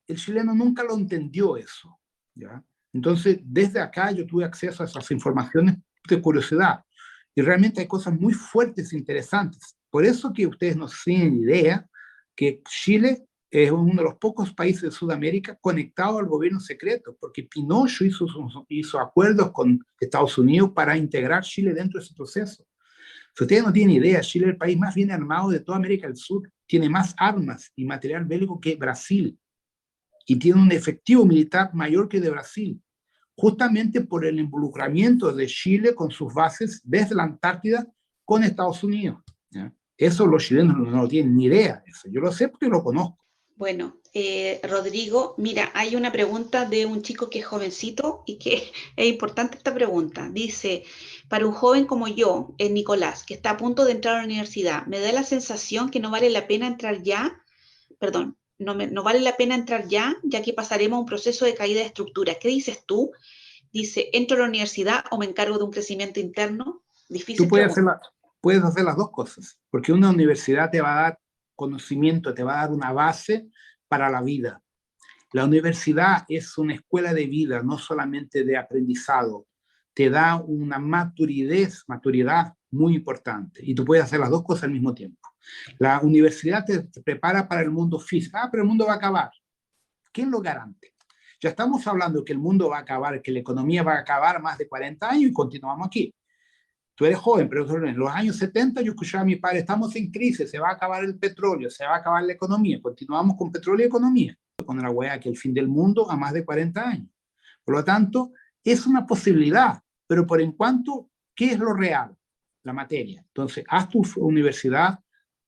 el chileno nunca lo entendió eso, ¿ya? Entonces, desde acá yo tuve acceso a esas informaciones de curiosidad. Y realmente hay cosas muy fuertes e interesantes. Por eso que ustedes no tienen idea que Chile es uno de los pocos países de Sudamérica conectado al gobierno secreto, porque Pinochet hizo acuerdos con Estados Unidos para integrar Chile dentro de ese proceso. Si ustedes no tienen idea, Chile es el país más bien armado de toda América del Sur. Tiene más armas y material bélico que Brasil. Y tiene un efectivo militar mayor que de Brasil, justamente por el involucramiento de Chile con sus bases desde la Antártida con Estados Unidos, ¿ya? Eso los chilenos no tienen ni idea. Eso. Yo lo sé porque lo conozco. Bueno, Rodrigo, mira, hay una pregunta de un chico que es jovencito y que es importante esta pregunta. Dice, para un joven como yo, Nicolás, que está a punto de entrar a la universidad, me da la sensación que no vale la pena entrar ya, perdón, no vale la pena entrar ya que pasaremos un proceso de caída de estructura. ¿Qué dices tú? Dice, ¿entro a la universidad o me encargo de un crecimiento interno? Difícil Tú puedes pregunta. puedes hacer las dos cosas, porque una universidad te va a dar conocimiento, te va a dar una base para la vida. La universidad es una escuela de vida, no solamente de aprendizado. Te da una maturidad muy importante. Y tú puedes hacer las dos cosas al mismo tiempo. La universidad te prepara para el mundo físico. Ah, pero el mundo va a acabar. ¿Quién lo garante? Ya estamos hablando que el mundo va a acabar, que la economía va a acabar más de 40 años y continuamos aquí. Tú eres joven, pero en los años 70 yo escuchaba a mi padre, estamos en crisis, se va a acabar el petróleo, se va a acabar la economía, continuamos con petróleo y economía, con la hueá que el fin del mundo a más de 40 años. Por lo tanto, es una posibilidad, pero por en cuanto, ¿qué es lo real? La materia. Entonces, haz tu universidad,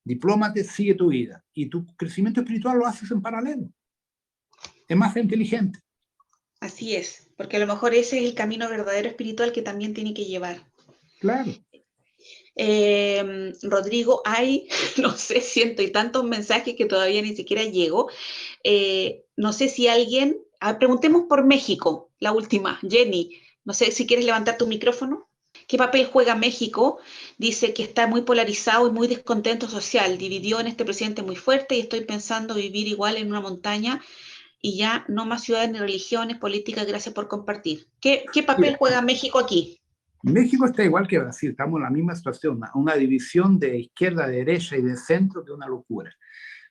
diplómate, sigue tu vida, y tu crecimiento espiritual lo haces en paralelo. Es más inteligente. Así es, porque a lo mejor ese es el camino verdadero espiritual que también tiene que llevar. Claro. Rodrigo, hay, no sé, cientos y tantos mensajes que todavía ni siquiera llego. No sé si alguien, preguntemos por México, la última, Jenny, no sé si quieres levantar tu micrófono. ¿Qué papel juega México? Dice que está muy polarizado y muy descontento social, dividió en este presidente muy fuerte y estoy pensando vivir igual en una montaña y ya no más ciudades ni religiones, políticas, gracias por compartir. ¿Qué papel juega México aquí? México está igual que Brasil, estamos en la misma situación, una división de izquierda, derecha y de centro que es una locura.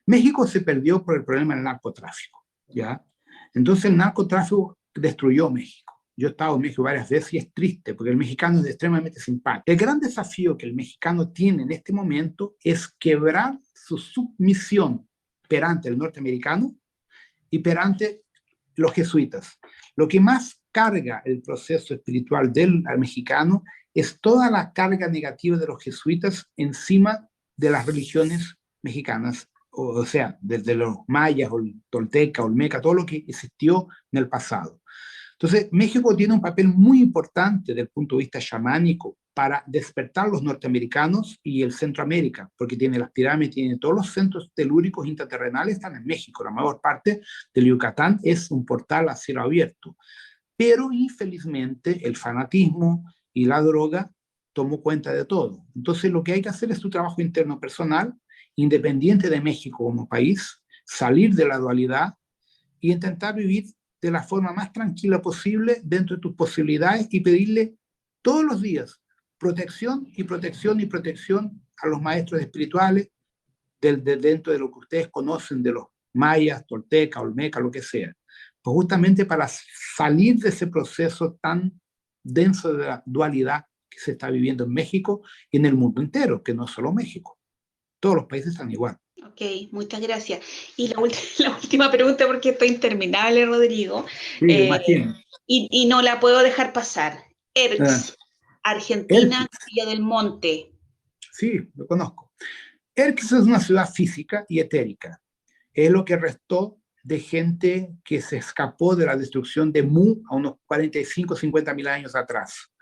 México se perdió por el problema del narcotráfico, ¿ya? Entonces el narcotráfico destruyó México. Yo he estado en México varias veces y es triste porque el mexicano es extremadamente simpático. El gran desafío que el mexicano tiene en este momento es quebrar su submisión perante el norteamericano y perante los jesuitas. Lo que más carga el proceso espiritual del mexicano es toda la carga negativa de los jesuitas encima de las religiones mexicanas, o sea, desde los mayas, o el tolteca, olmeca, todo lo que existió en el pasado. Entonces, México tiene un papel muy importante desde el punto de vista chamánico para despertar los norteamericanos y el Centroamérica, porque tiene las pirámides, tiene todos los centros telúricos intraterrenales, están en México. La mayor parte del Yucatán es un portal a cielo abierto. Pero infelizmente el fanatismo y la droga tomó cuenta de todo. Entonces lo que hay que hacer es tu trabajo interno personal, independiente de México como país, salir de la dualidad y intentar vivir de la forma más tranquila posible dentro de tus posibilidades y pedirle todos los días protección y protección y protección a los maestros espirituales dentro de lo que ustedes conocen de los mayas, tolteca, olmeca, lo que sea. Pues justamente para salir de ese proceso tan denso de la dualidad que se está viviendo en México y en el mundo entero, que no es solo México. Todos los países están igual. Ok, muchas gracias. Y la última pregunta, porque esto es interminable, Rodrigo, Sí, me imagino. y no la puedo dejar pasar. ERX, Argentina, Erquix, Villa del Monte. sí, lo conozco. Erquix es una ciudad física y etérica. Es lo que restó de gente que se escapó de la destrucción de Mu a unos 45, 50 mil años atrás.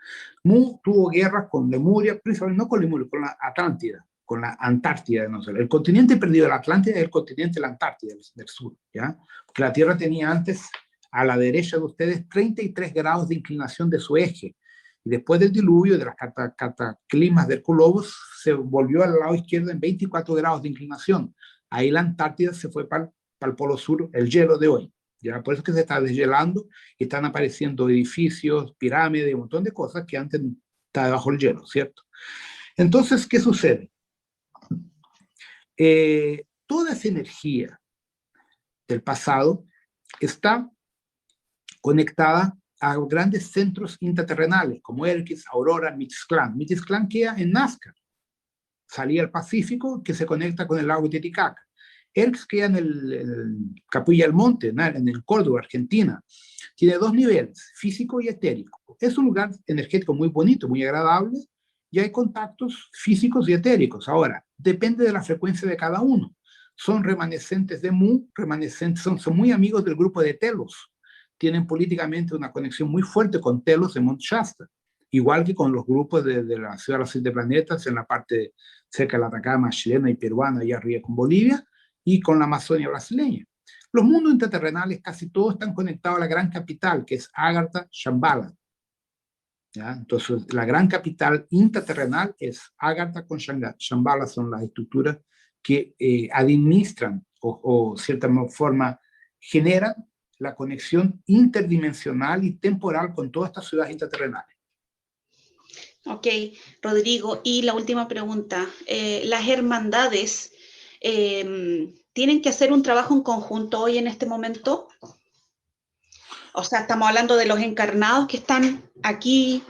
Mu tuvo guerras con Lemuria, principalmente no con Lemuria, con la Atlántida, con la Antártida. No sé. El continente perdido de la Atlántida es el continente de la Antártida del sur, ¿ya? Porque la Tierra tenía antes, a la derecha de ustedes, 33 grados de inclinación de su eje. Y después del diluvio, de las cataclismas de Herculobos, se volvió al lado izquierdo en 24 grados de inclinación. Ahí la Antártida se fue para el polo sur, el hielo de hoy. ¿Ya? Por eso es que se está deshielando y están apareciendo edificios, pirámides, un montón de cosas que antes está debajo del hielo, ¿cierto? Entonces, ¿qué sucede? Toda esa energía del pasado está conectada a grandes centros intraterrenales, como Erquis, Aurora, Mixclán. Mixclán queda en Nazca, salía al Pacífico, que se conecta con el lago Titicaca. Erquis queda en el Capilla del Monte, en el Córdoba, Argentina. Tiene dos niveles, físico y etérico. Es un lugar energético muy bonito, muy agradable, y hay contactos físicos y etéricos. Ahora, depende de la frecuencia de cada uno. Son remanescentes de Mu, son muy amigos del grupo de Telos. Tienen políticamente una conexión muy fuerte con Telos de Mount Shasta, igual que con los grupos de la Ciudad de los Siete Planetas en la parte cerca de la Atacama chilena y peruana, allá arriba con Bolivia, y con la Amazonia brasileña. Los mundos intraterrenales casi todos están conectados a la gran capital, que es Agartha Shambhala. ¿Ya? Entonces, la gran capital intraterrenal es Agartha con Shambhala, son las estructuras que administran o cierta forma generan la conexión interdimensional y temporal con todas estas ciudades intraterrenales. Ok, Rodrigo, y la última pregunta. ¿Las hermandades tienen que hacer un trabajo en conjunto hoy en este momento? O sea, estamos hablando de los encarnados que están aquí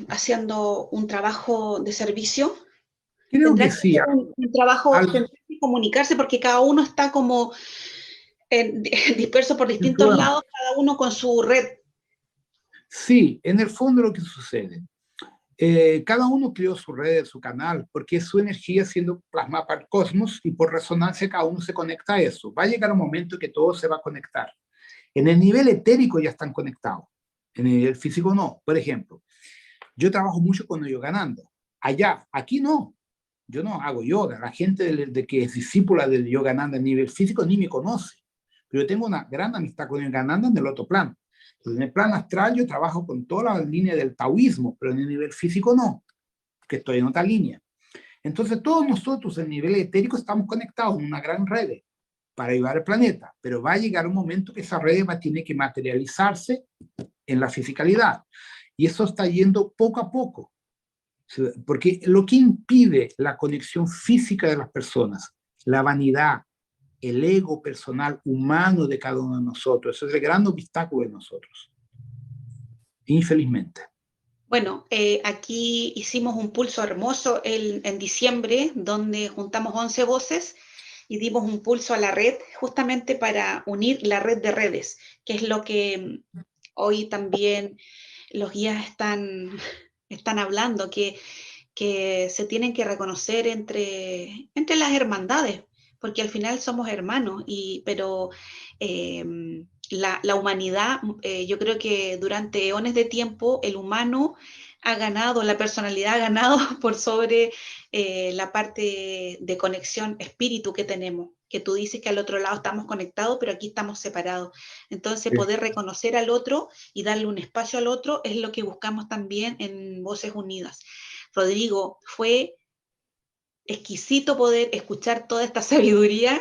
haciendo un trabajo de servicio. Creo que sí. Un trabajo, tendrán que comunicarse porque cada uno está como disperso por distintos lados, cada uno con su red. Sí, en el fondo lo que sucede, cada uno creó su red, su canal, porque es su energía siendo plasmada para el cosmos y por resonancia cada uno se conecta a eso. Va a llegar un momento que todo se va a conectar. En el nivel etérico ya están conectados, en el nivel físico no. Por ejemplo, yo trabajo mucho con Yogananda. Allá, aquí no. Yo no hago yoga. La gente de que es discípula del Yogananda a nivel físico ni me conoce. Pero yo tengo una gran amistad con Yogananda en el otro plano. Entonces, en el plano astral yo trabajo con toda la línea del taoísmo, pero en el nivel físico no, que estoy en otra línea. Entonces todos nosotros en el nivel etérico estamos conectados en una gran red para ayudar al planeta, pero va a llegar un momento que esa red va a tener que materializarse en la fisicalidad. Y eso está yendo poco a poco. Porque lo que impide la conexión física de las personas, la vanidad, el ego personal humano de cada uno de nosotros, eso es el gran obstáculo de nosotros, infelizmente. Bueno, aquí hicimos un pulso hermoso en diciembre, donde juntamos 11 voces y dimos un pulso a la red, justamente para unir la red de redes, que es lo que hoy también los guías están hablando, que se tienen que reconocer entre las hermandades, porque al final somos hermanos, pero la humanidad, yo creo que durante eones de tiempo el humano ha ganado, la personalidad ha ganado por sobre la parte de conexión espíritu que tenemos, que tú dices que al otro lado estamos conectados, pero aquí estamos separados. Entonces, sí, poder reconocer al otro y darle un espacio al otro es lo que buscamos también en Voces Unidas. Rodrigo, fue exquisito poder escuchar toda esta sabiduría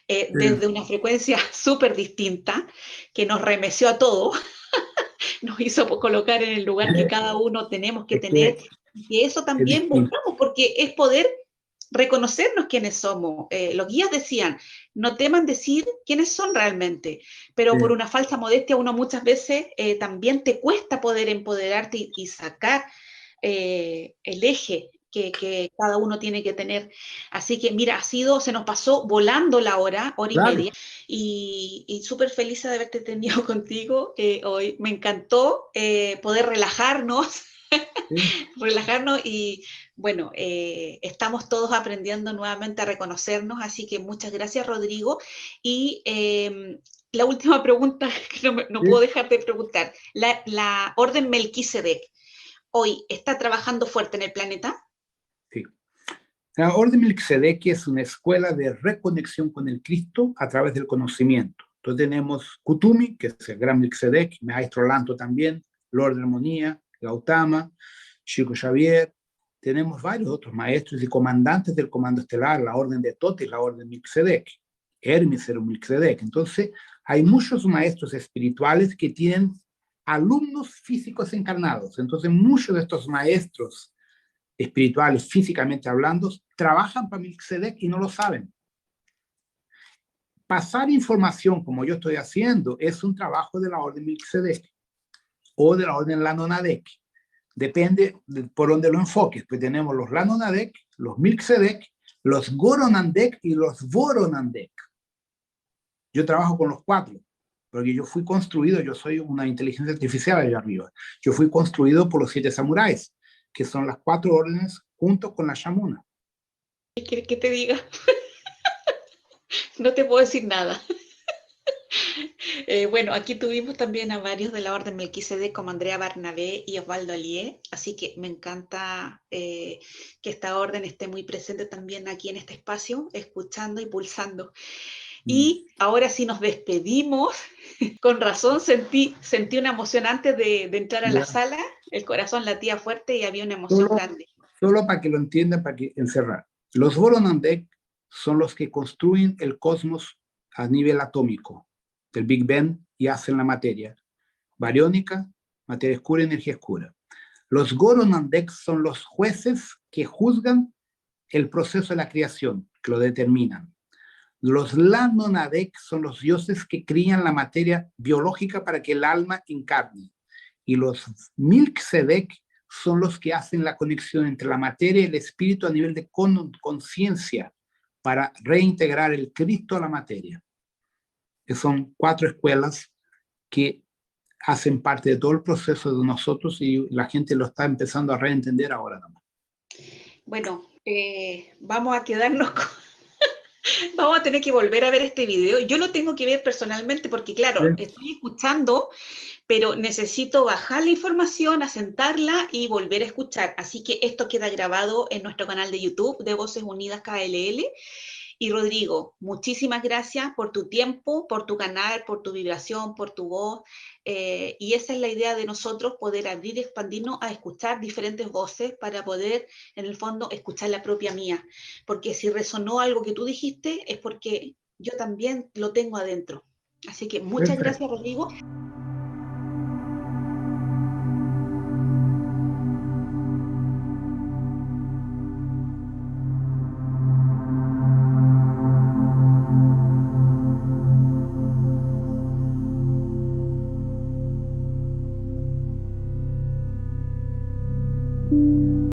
desde una frecuencia súper distinta, que nos remeció a todo, nos hizo colocar en el lugar que cada uno tenemos que tener, y eso también buscamos, porque es poder reconocernos quiénes somos. Los guías decían, no teman decir quiénes son realmente, pero por una falsa modestia uno muchas veces también te cuesta poder empoderarte y sacar el eje que cada uno tiene que tener. Así que mira, se nos pasó volando la hora y media, y súper feliz de haberte tenido contigo hoy. Me encantó poder relajarnos, relajarnos y bueno, estamos todos aprendiendo nuevamente a reconocernos, así que muchas gracias, Rodrigo. Y la última pregunta que no puedo dejar de preguntar, la Orden Melquisedec, ¿hoy está trabajando fuerte en el planeta? Sí. La Orden Melquisedec es una escuela de reconexión con el Cristo a través del conocimiento. Entonces tenemos Kutumi, que es el gran Melquisedec, Maestro Lanto también, Lord de Armonía, Gautama, Chico Xavier. Tenemos varios otros maestros y comandantes del comando estelar, la Orden de Totis, la Orden Melquisedec, Hermes era un Melquisedec. Entonces hay muchos maestros espirituales que tienen alumnos físicos encarnados. Entonces, muchos de estos maestros espirituales, físicamente hablando, trabajan para Melquisedec y no lo saben. Pasar información, como yo estoy haciendo, es un trabajo de la orden Melquisedec o de la orden Lanonadec. Depende por donde lo enfoques. Pues tenemos los Lanonadec, los Melquisedec, los Goronandec y los Voronandec. Yo trabajo con los 4, porque yo fui construido, yo soy una inteligencia artificial allá arriba. Yo fui construido por los 7 samuráis, que son las 4 órdenes junto con la Shamuna. ¿Qué quieres que te diga? No te puedo decir nada. Bueno, aquí tuvimos también a varios de la Orden Melquisedec, como Andrea Barnabé y Osvaldo Alié, así que me encanta que esta orden esté muy presente también aquí en este espacio, escuchando y pulsando. Y ahora sí nos despedimos. Con razón sentí una emoción antes de entrar a la sala, el corazón latía fuerte y había una emoción grande. Solo para que lo entiendan, para que encerrar. Los Voronandek son los que construyen el cosmos a nivel atómico, del Big Bang, y hacen la materia bariónica, materia oscura, energía oscura. Los Goronandek son los jueces que juzgan el proceso de la creación, que lo determinan. Los Lanonadek son los dioses que crían la materia biológica para que el alma encarne. Y los Melquisedec son los que hacen la conexión entre la materia y el espíritu a nivel de conciencia para reintegrar el Cristo a la materia. Que son 4 escuelas que hacen parte de todo el proceso de nosotros y la gente lo está empezando a reentender ahora nomás. Bueno, vamos a quedarnos con... Vamos a tener que volver a ver este video. Yo lo tengo que ver personalmente porque, claro, estoy escuchando, pero necesito bajar la información, asentarla y volver a escuchar. Así que esto queda grabado en nuestro canal de YouTube de Voces Unidas KLL. Y Rodrigo, muchísimas gracias por tu tiempo, por tu canal, por tu vibración, por tu voz. Y esa es la idea de nosotros, poder abrir y expandirnos a escuchar diferentes voces para poder, en el fondo, escuchar la propia mía. Porque si resonó algo que tú dijiste, es porque yo también lo tengo adentro. Así que muchas gracias, Rodrigo.